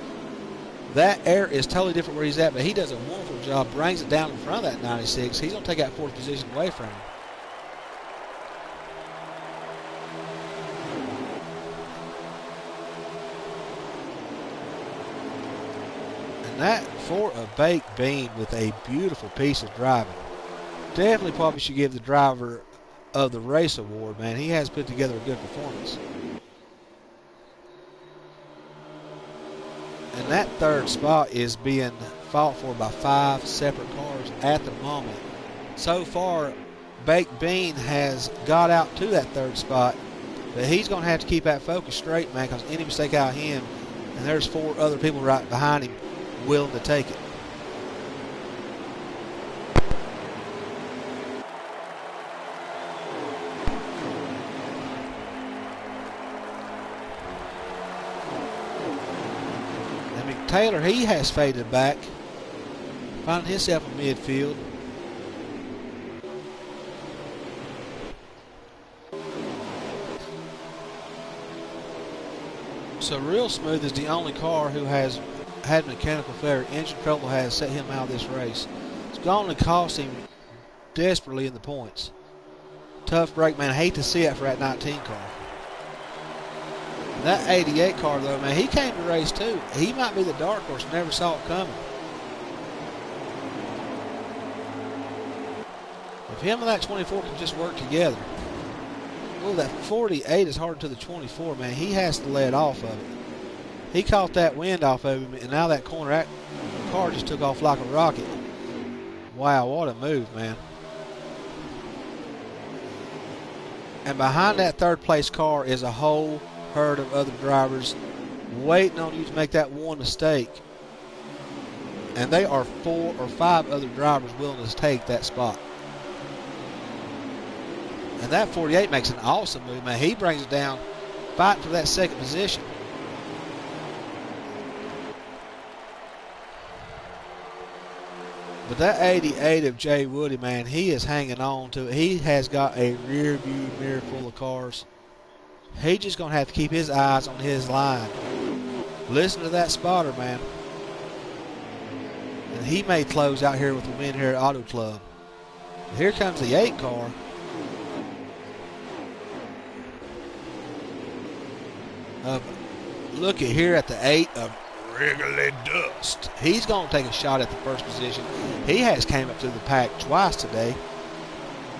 Speaker 1: That air is totally different where he's at, but he does a wonderful job. Brings it down in front of that 96. He's going to take that 4th position away from him. That for a baked bean with a beautiful piece of driving. Definitely probably should give the driver of the race award, man. He has put together a good performance. And that 3rd spot is being fought for by 5 separate cars at the moment. So far, Baked Bean has got out to that 3rd spot, but he's going to have to keep that focus straight, man, because any mistake out of him, and there's 4 other people right behind him willing to take it. And McTaylor, he has faded back, finding himself in midfield. So Real Smooth is the only car who has had mechanical failure. Engine trouble has set him out of this race. It's going to cost him desperately in the points. Tough break, man. I hate to see it for that 19 car. That 88 car, though, man, he came to race too. He might be the dark horse. Never saw it coming. If him and that 24 can just work together. Oh, that 48 is hard to the 24, man. He has to let off of it. He caught that wind off of him, and now that corner, that car just took off like a rocket. Wow, what a move, man. And behind that 3rd place car is a whole herd of other drivers waiting on you to make that one mistake. And they are 4 or 5 other drivers willing to take that spot. And that 48 makes an awesome move, man. He brings it down, fighting for that 2nd position. But that 88 of Jay Woody, man, he is hanging on to it. He has got a rear view mirror full of cars. He's just going to have to keep his eyes on his line. Listen to that spotter, man. And he may close out here with the win here at Auto Club. Here comes the 8 car. Look at here at the 8 of Wrigley Dust. He's going to take a shot at the first position. He has came up through the pack twice today.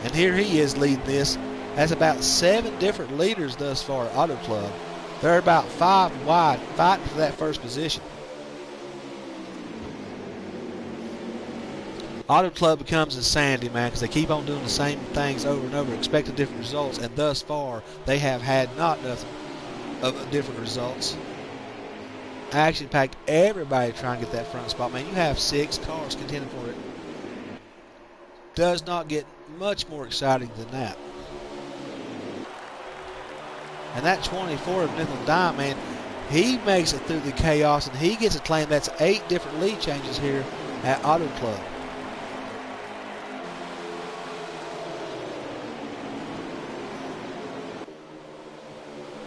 Speaker 1: And here he is leading this. That's about 7 different leaders thus far at Auto Club. They're about 5 wide fighting for that first position. Auto Club becomes insanity, man, because they keep on doing the same things over and over, expecting different results, and thus far they have had not nothing of different results. Action packed, everybody trying to get that front spot, man. You have 6 cars contending for it. Does not get much more exciting than that. And that 24 of Nickel and Dime, man, he makes it through the chaos and he gets a claim. That's 8 different lead changes here at Auto Club.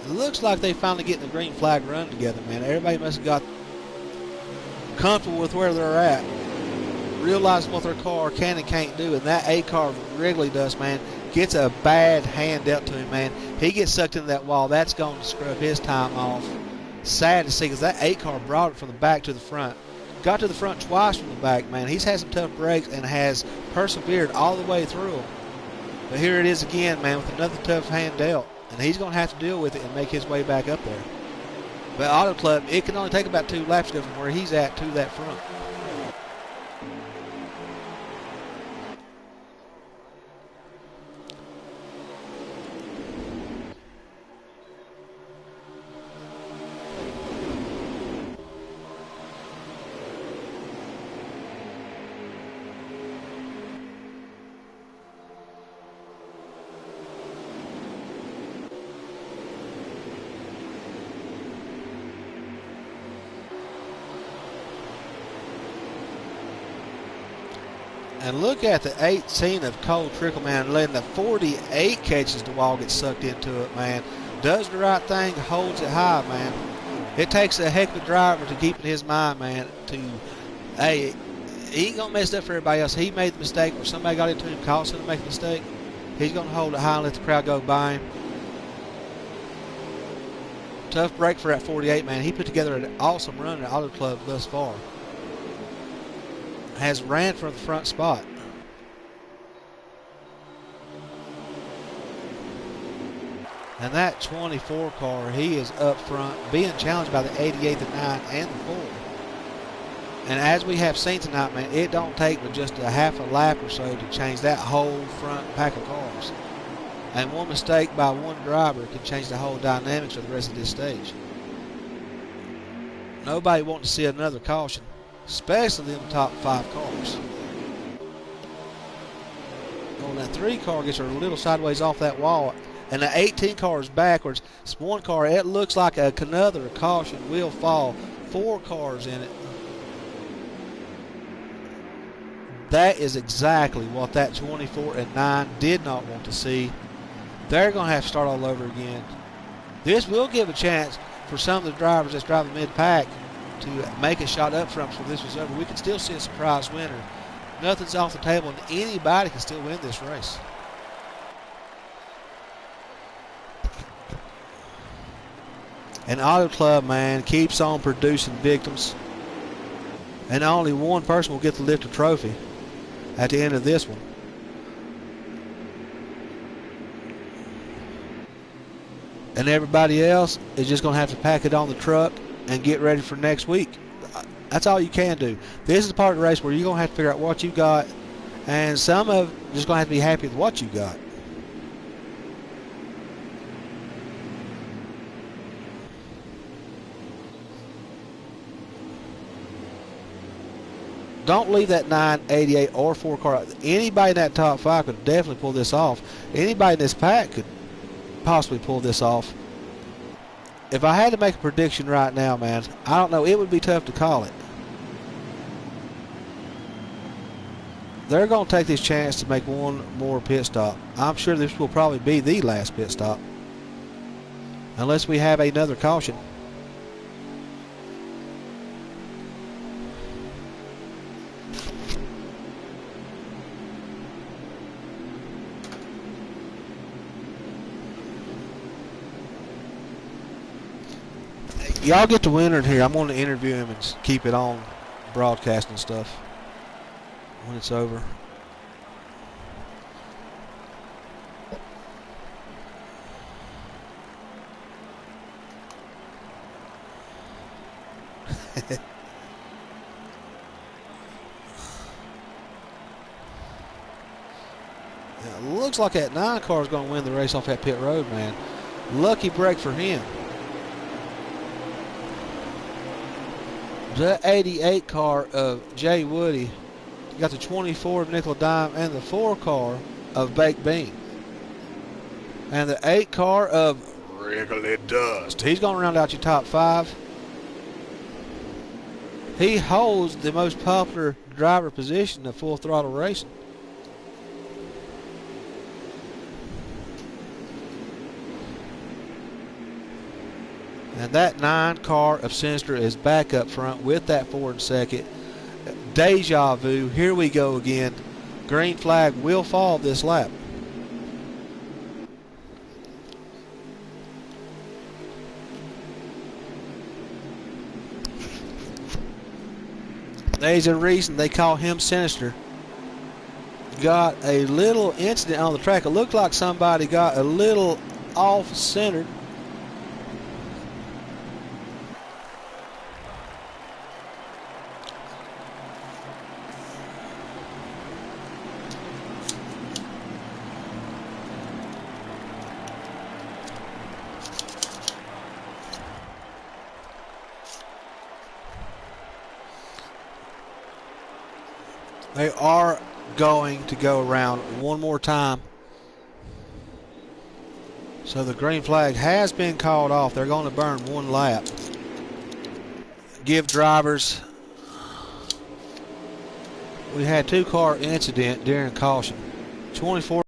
Speaker 1: It looks like they finally getting the green flag run together, man. Everybody must have got comfortable with where they're at, realizing what their car can and can't do. And that 8 car Wrigley Dust, man, gets a bad hand dealt to him, man. He gets sucked into that wall. That's going to scrub his time off. Sad to see, because that 8 car brought it from the back to the front. Got to the front twice from the back, man. He's had some tough breaks and has persevered all the way through them. But here it is again, man, with another tough hand dealt. And he's going to have to deal with it and make his way back up there. But Auto Club, it can only take about 2 laps to go from where he's at to that front. And look at the 18 of Cole Trickle, man, letting the 48 catches the wall get sucked into it, man. Does the right thing, holds it high, man. It takes a heck of a driver to keep in his mind, man, to, hey, he ain't going to mess it up for everybody else. He made the mistake or somebody got into him, caused him to make a mistake. He's going to hold it high and let the crowd go by him. Tough break for that 48, man. He put together an awesome run at Auto Club thus far. Has ran for the front spot. And that 24 car, he is up front, being challenged by the 88, the 9, and the 4. And as we have seen tonight, man, it don't take but just a half a lap or so to change that whole front pack of cars. And one mistake by one driver can change the whole dynamics of the rest of this stage. Nobody wants to see another caution, especially in the top 5 cars. Well, that 3 car gets her a little sideways off that wall, and the 18 car is backwards. It's one car, it looks like another caution will fall. 4 cars in it. That is exactly what that 24 and 9 did not want to see. They're going to have to start all over again. This will give a chance for some of the drivers that's driving mid-pack to make a shot up front before this was over. We could still see a surprise winner. Nothing's off the table, and anybody can still win this race. And Auto Club, man, keeps on producing victims. And only one person will get the Lifter Trophy at the end of this one. And everybody else is just going to have to pack it on the truck and get ready for next week. That's all you can do. This is the part of the race where you're going to have to figure out what you got, and some of just going to have to be happy with what you got. Don't leave that 988 or 4 car. Anybody in that top 5 could definitely pull this off. Anybody in this pack could possibly pull this off. If I had to make a prediction right now, man, I don't know. It would be tough to call it. They're going to take this chance to make one more pit stop. I'm sure this will probably be the last pit stop, unless we have another caution. Y'all get the winner in here. I'm going to interview him and keep it on broadcast and stuff when it's over. It looks like that 9 car is going to win the race off that pit road, man. Lucky break for him. The 88 car of Jay Woody got the 24 of Nickel Dime and the 4 car of Baked Bean. And the 8 car of Wrigley Dust. He's going to round out your top 5. He holds the most popular driver position of Full Throttle Racing. And that 9 car of Sinister is back up front with that 4 in second. Deja vu. Here we go again. Green flag will fall this lap. There's a reason they call him Sinister. Got a little incident on the track. It looked like somebody got a little off-centered. They are going to go around one more time. So the green flag has been called off. They're going to burn 1 lap. Give drivers. We had 2-car incident during caution. 24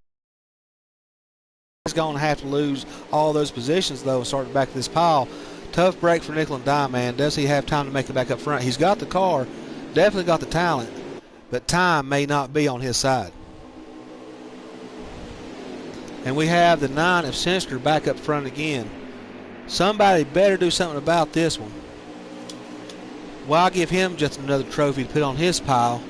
Speaker 1: is going to have to lose all those positions though and start back to this pile. Tough break for Nickel and Dime, man. Does he have time to make it back up front? He's got the car, definitely got the talent. But time may not be on his side. And we have the 9 of Sinister back up front again. Somebody better do something about this one. Well, I'll give him just another trophy to put on his pile.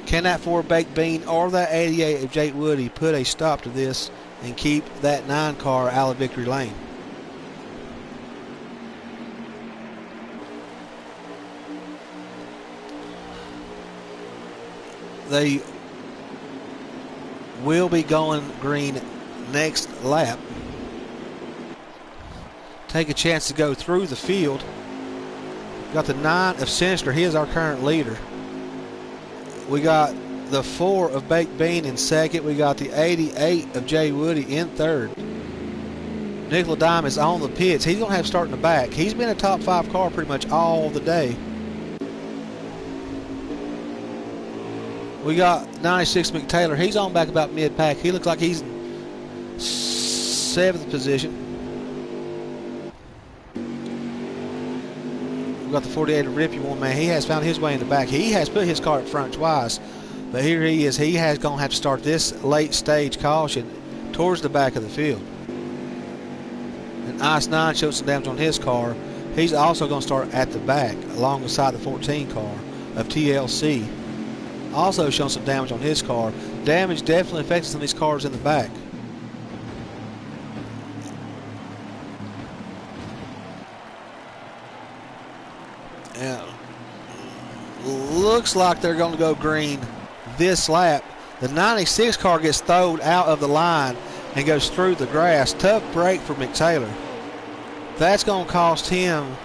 Speaker 1: Can that 4 Baked Bean or that 88 of Jake Woody put a stop to this and keep that 9 car out of victory lane? They will be going green next lap. Take a chance to go through the field. Got the 9 of Sinister. He is our current leader. We got the 4 of Baked Bean in second. We got the 88 of Jay Woody in third. Nickel Dime is on the pits. He's going to have to start in the back. He's been a top 5 car pretty much all the day. We got 96 McTaylor. He's on back about mid-pack. He looks like he's in 7th position. We got the 48 of Rippy one, man. He has found his way in the back. He has put his car up front twice. But here he is. He has going to have to start this late stage caution towards the back of the field. And Ice 9 showed some damage on his car. He's also going to start at the back alongside the 14 car of TLC. Also showing some damage on his car. Damage definitely affected some of these cars in the back. Yeah. Looks like they're going to go green this lap. The 96 car gets thrown out of the line and goes through the grass. Tough break for McTaylor. That's going to cost him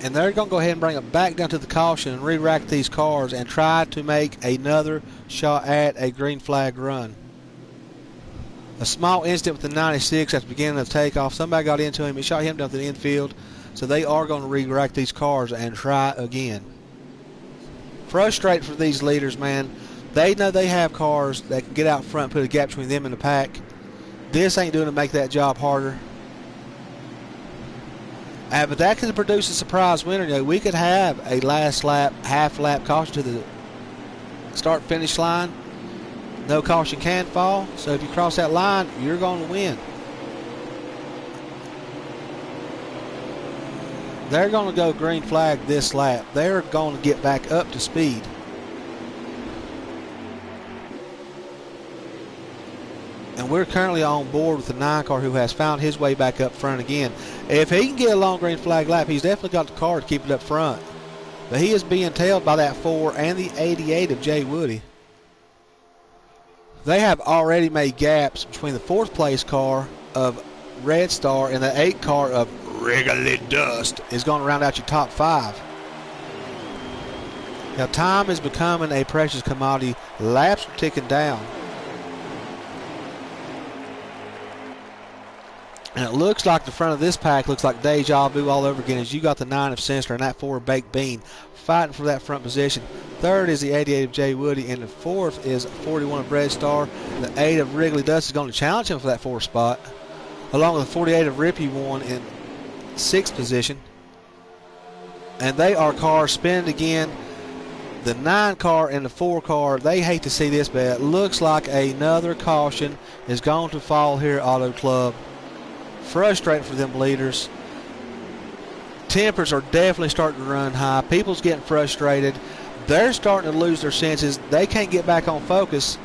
Speaker 1: and they're going to go ahead and bring it back down to the caution and re-rack these cars and try to make another shot at a green flag run. A small incident with the 96 at the beginning of the takeoff. Somebody got into him. He shot him down to the infield. So they are going to re-rack these cars and try again. Frustrating for these leaders, man. They know they have cars that can get out front, put a gap between them and the pack. This ain't doing to make that job harder. But that could produce a surprise winner. You know, we could have a last lap, half lap caution to the start finish line. No caution can fall. So if you cross that line, you're going to win. They're going to go green flag this lap. They're going to get back up to speed. And we're currently on board with the 9 car who has found his way back up front again. If he can get a long green flag lap, he's definitely got the car to keep it up front. But he is being tailed by that 4 and the 88 of Jay Woody. They have already made gaps between the 4th place car of Red Star and the 8 car of Wriggly Dust is going to round out your top 5. Now time is becoming a precious commodity. Laps are ticking down. And it looks like the front of this pack looks like deja vu all over again as you got the 9 of Sinister and that 4 of Baked Bean fighting for that front position. 3rd is the 88 of Jay Woody, and the 4th is 41 of Red Star. The 8 of Wriggly Dust is going to challenge him for that 4th spot, along with the 48 of Rippy One in 6th position. And they are cars spinning again. The 9 car and the 4 car, they hate to see this, but it looks like another caution is going to fall here at Auto Club. Frustrating for them leaders. Tempers are definitely starting to run high. People's getting frustrated. They're starting to lose their senses. They can't get back on focus.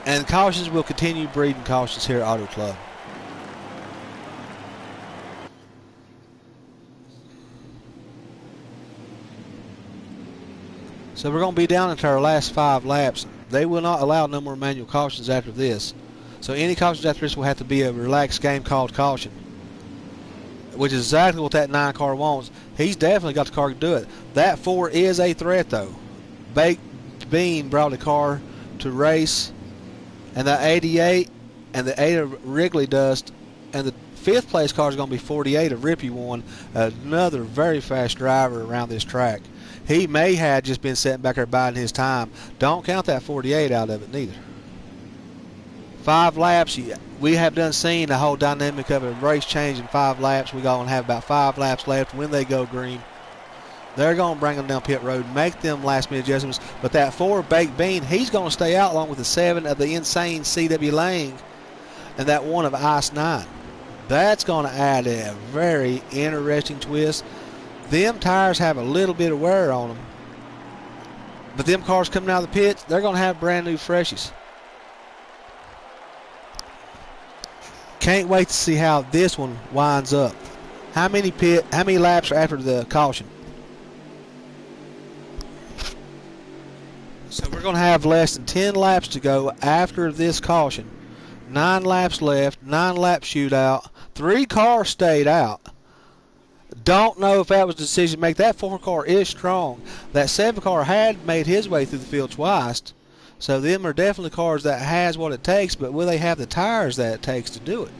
Speaker 1: And cautions will continue breeding cautions here at Auto Club. So we're going to be down into our last 5 laps. They will not allow no more manual cautions after this. So any cautions after this will have to be a relaxed game called caution, which is exactly what that 9 car wants. He's definitely got the car to do it. That 4 is a threat, though. Baked Bean brought the car to race, and the 88 and the 8 of Wriggly Dust, and the 5th place car is going to be 48 of Rippy One, another very fast driver around this track. He may have just been sitting back there biding his time. Don't count that 48 out of it neither. 5 laps, we have done seen the whole dynamic of a race change in 5 laps. We're going to have about 5 laps left when they go green. They're going to bring them down pit road, make them last-minute adjustments. But that 4 Baked Bean, he's going to stay out along with the 7 of the insane C.W. Lang and that 1 of Ice 9. That's going to add a very interesting twist. Them tires have a little bit of wear on them. But them cars coming out of the pits, they're going to have brand new freshies. Can't wait to see how this one winds up. How many laps are after the caution? So we're going to have less than 10 laps to go after this caution. 9 laps left, 9-lap shootout. 3 cars stayed out. Don't know if that was the decision to make. That 4 car is strong. That 7 car had made his way through the field twice. So them are definitely cars that has what it takes, but will they have the tires that it takes to do it?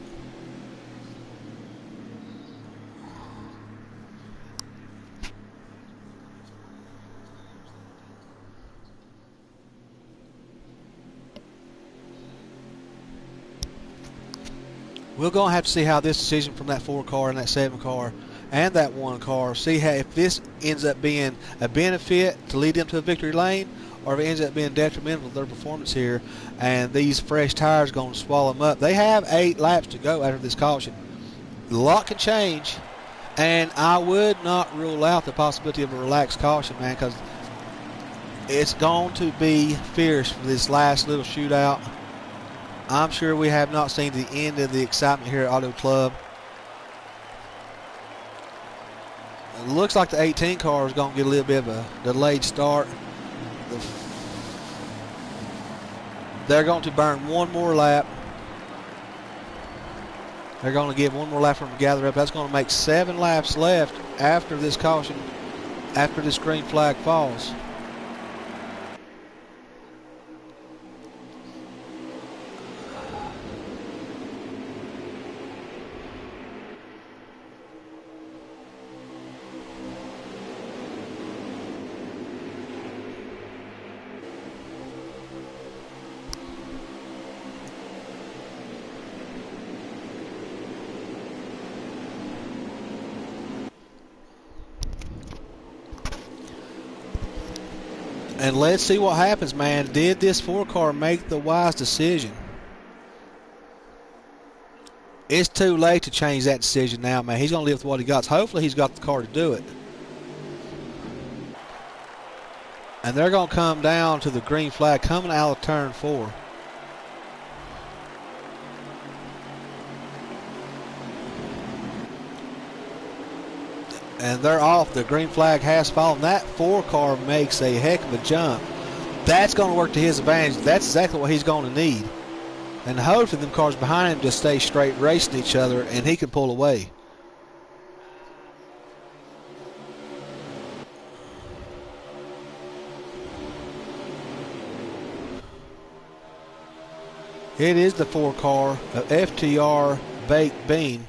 Speaker 1: We're going to have to see how this decision from that 4 car and that 7 car and that 1 car, see how if this ends up being a benefit to lead them to a victory lane, or if it ends up being detrimental to their performance here, and these fresh tires are going to swallow them up. They have 8 laps to go after this caution. A lot can change, and I would not rule out the possibility of a relaxed caution, man, because it's going to be fierce for this last little shootout. I'm sure we have not seen the end of the excitement here at Auto Club. It looks like the 18 car is going to get a little bit of a delayed start. They're going to burn 1 more lap. They're going to give 1 more lap for them to gather up. That's going to make 7 laps left after this caution, after this green flag falls. And let's see what happens, man. Did this 4 car make the wise decision? It's too late to change that decision now, man. He's going to live with what he got. Hopefully he's got the car to do it. And they're going to come down to the green flag coming out of turn 4. And they're off. The green flag has fallen. That 4 car makes a heck of a jump. That's going to work to his advantage. That's exactly what he's going to need. And hopefully them cars behind him just stay straight racing each other and he can pull away. It is the 4 car of FTR Baked Bean.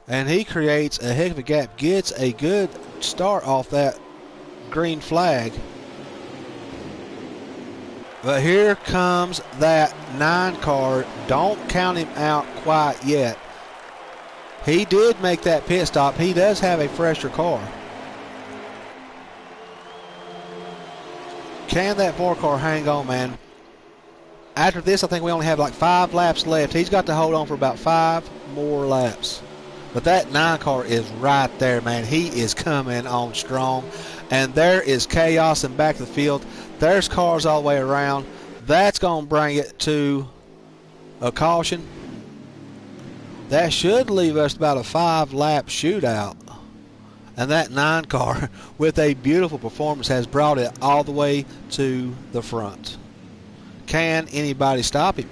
Speaker 1: And he creates a heck of a gap. Gets a good start off that green flag. But here comes that 9 car. Don't count him out quite yet. He did make that pit stop. He does have a fresher car. Can that 4 car hang on, man? After this, I think we only have like 5 laps left. He's got to hold on for about 5 more laps. But that 9 car is right there, man. He is coming on strong. And there is chaos in back of the field. There's cars all the way around. That's going to bring it to a caution. That should leave us about a 5-lap shootout. And that 9 car, with a beautiful performance, has brought it all the way to the front. Can anybody stop him?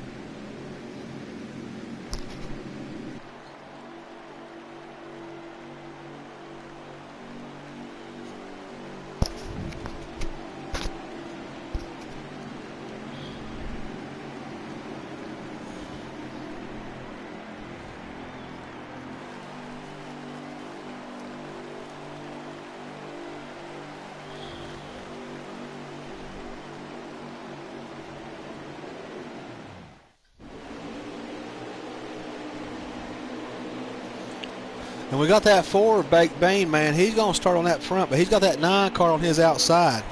Speaker 1: And we got that 4 Baked Bean, man. He's going to start on that front, but he's got that 9 car on his outside.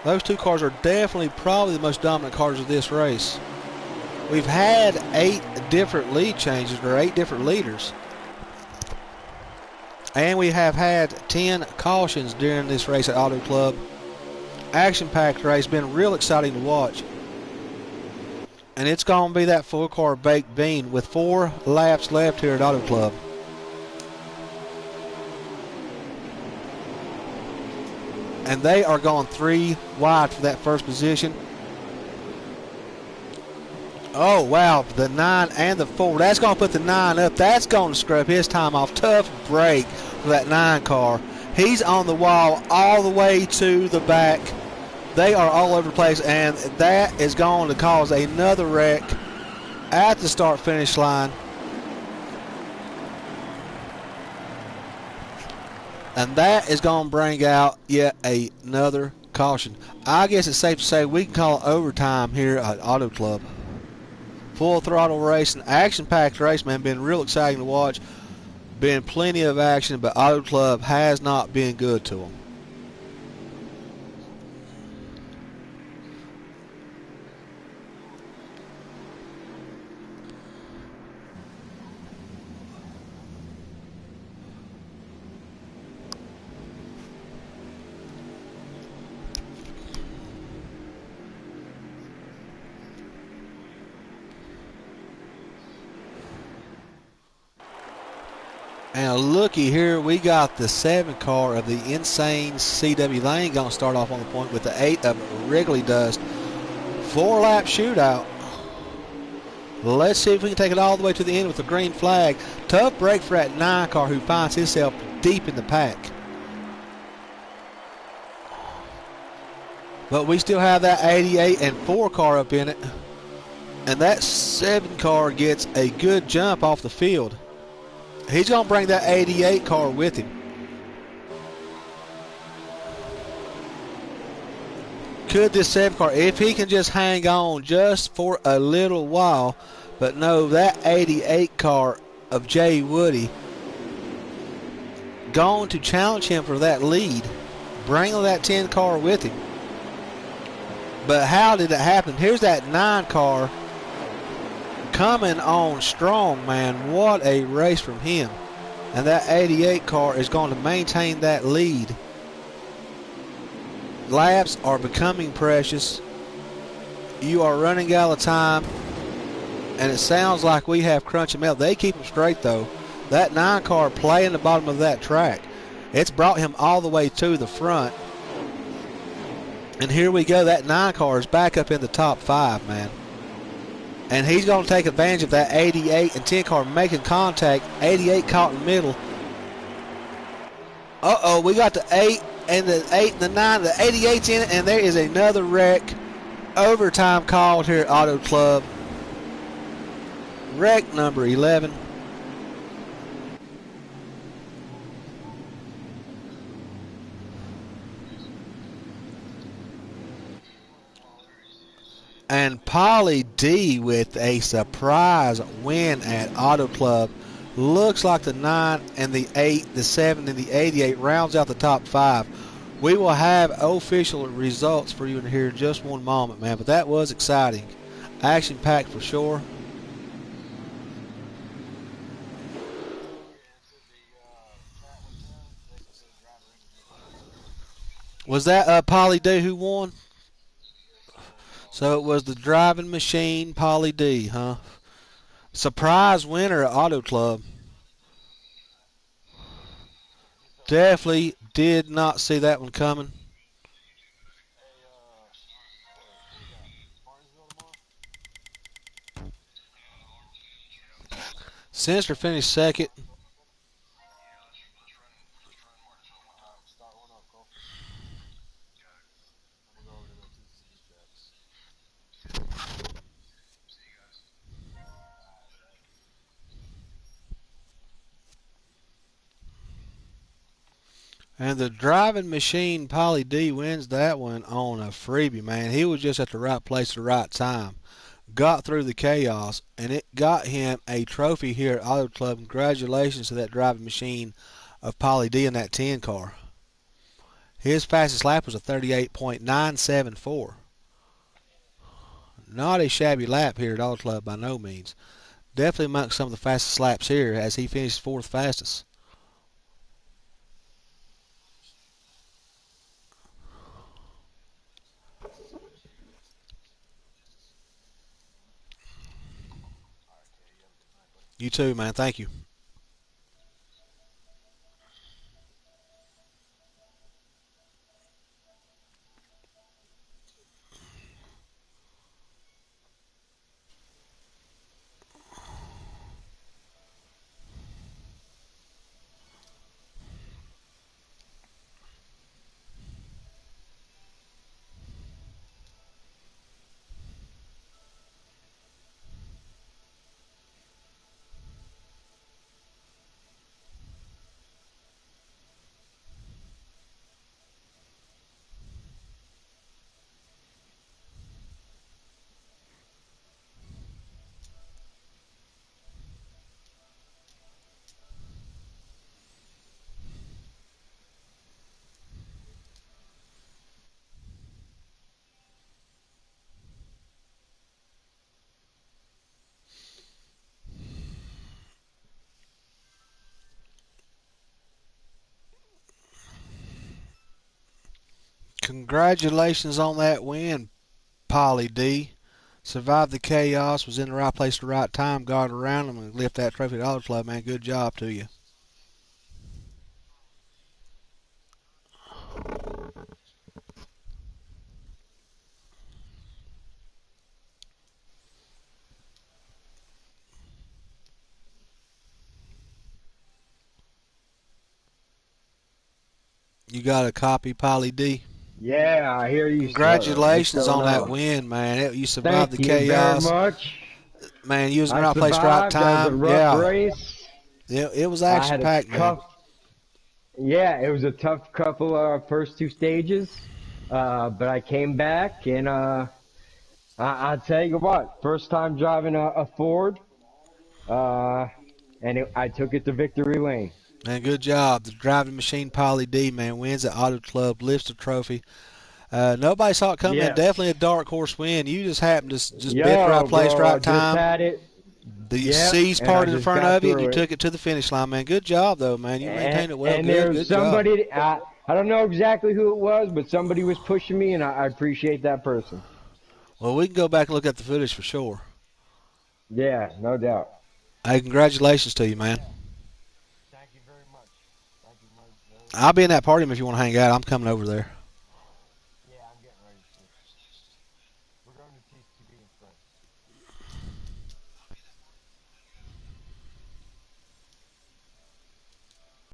Speaker 1: Those 2 cars are definitely probably the most dominant cars of this race. We've had 8 different lead changes, or 8 different leaders. And we have had 10 cautions during this race at Auto Club. Action-packed race, been real exciting to watch. And it's going to be that 4 car Baked Bean with 4 laps left here at Auto Club. And they are going 3 wide for that first position. Oh, wow. The 9 and the 4. That's going to put the 9 up. That's going to scrub his time off. Tough break for that 9 car. He's on the wall all the way to the back. They are all over the place, and that is going to cause another wreck at the start-finish line. And that is going to bring out yet another caution. I guess it's safe to say we can call it overtime here at Auto Club. Full throttle racing, action-packed race, man. Been real exciting to watch. Been plenty of action, but Auto Club has not been good to them. And looky here, we got the 7 car of the insane CW Lane going to start off on the point with the 8 of Wrigley Dust. 4-lap shootout. Let's see if we can take it all the way to the end with the green flag. Tough break for that 9 car who finds himself deep in the pack. But we still have that 88 and 4 car up in it. And that 7 car gets a good jump off the field. He's going to bring that 88 car with him. Could this 7 car, if he can just hang on just for a little while, but no, that 88 car of Jay Woody going to challenge him for that lead. bringing that 10 car with him. But how did it happen? Here's that 9 car coming on strong, man. What a race from him. And that 88 car is going to maintain that lead. Laps are becoming precious. You are running out of time. And it sounds like we have crunched them out. They keep them straight, though. That 9 car playing the bottom of that track. It's brought him all the way to the front. And here we go. That 9 car is back up in the top 5, man. And he's going to take advantage of that 88 and 10 car making contact. 88 caught in the middle. Uh-oh, we got the 8 and the 8 and the 9. The 88's in it, and there is another wreck. Overtime called here at Auto Club. Wreck number 11. And Polly D with a surprise win at Auto Club. Looks like the 9 and the 8, the 7 and the 88 rounds out the top 5. We will have official results for you in here in just one moment, man. But that was exciting. Action-packed for sure. Was that Polly D who won? So it was the driving machine, Polly D, huh? Surprise winner at Auto Club. Definitely did not see that one coming. Sinister finished second. And the driving machine, Polly D, wins that one on a freebie, man. He was just at the right place at the right time. Got through the chaos, and it got him a trophy here at Auto Club. Congratulations to that driving machine of Polly D in that 10 car. His fastest lap was a 38.974. Not a shabby lap here at Auto Club by no means. Definitely amongst some of the fastest laps here as he finished 4th fastest. You too, man. Thank you. Congratulations on that win, Polly D. Survived the chaos, was in the right place at the right time, got around him, and lift that trophy to Auto Club, man. Good job to you. You got a copy, Polly D?
Speaker 2: Yeah, I hear you.
Speaker 1: Congratulations on that win, man. You survived the chaos.
Speaker 2: Thank you very much.
Speaker 1: Man, you was in the right place, right time.
Speaker 2: That was a rough race.
Speaker 1: It was action packed, man.
Speaker 2: Yeah, it was a tough couple of first 2 stages, but I came back, and I'll tell you what, first time driving a Ford, and I took it to victory lane.
Speaker 1: Man, good job. The driving machine Polly D, man, wins at Auto Club, lifts the trophy. Nobody saw it coming, man.
Speaker 2: Yeah.
Speaker 1: Definitely a dark horse win. You just happened to just be at the right
Speaker 2: Yo,
Speaker 1: place,
Speaker 2: bro, I
Speaker 1: right
Speaker 2: just
Speaker 1: time.
Speaker 2: had it.
Speaker 1: The
Speaker 2: Yep,
Speaker 1: C's
Speaker 2: and I
Speaker 1: parted in
Speaker 2: just
Speaker 1: front
Speaker 2: got
Speaker 1: of you, and
Speaker 2: through
Speaker 1: you
Speaker 2: it.
Speaker 1: took it to the finish line, man. Good job, though, man. You maintained it well.
Speaker 2: And there
Speaker 1: Good,
Speaker 2: was
Speaker 1: good job.
Speaker 2: somebody, I don't know exactly who it was, but somebody was pushing me, and I appreciate that person.
Speaker 1: Well, we can go back and look at the footage for sure.
Speaker 2: Yeah, no doubt.
Speaker 1: Hey, congratulations to you, man.
Speaker 2: Thank you very much. Thank you very
Speaker 1: I'll be in that party if you want to hang out. I'm coming over there.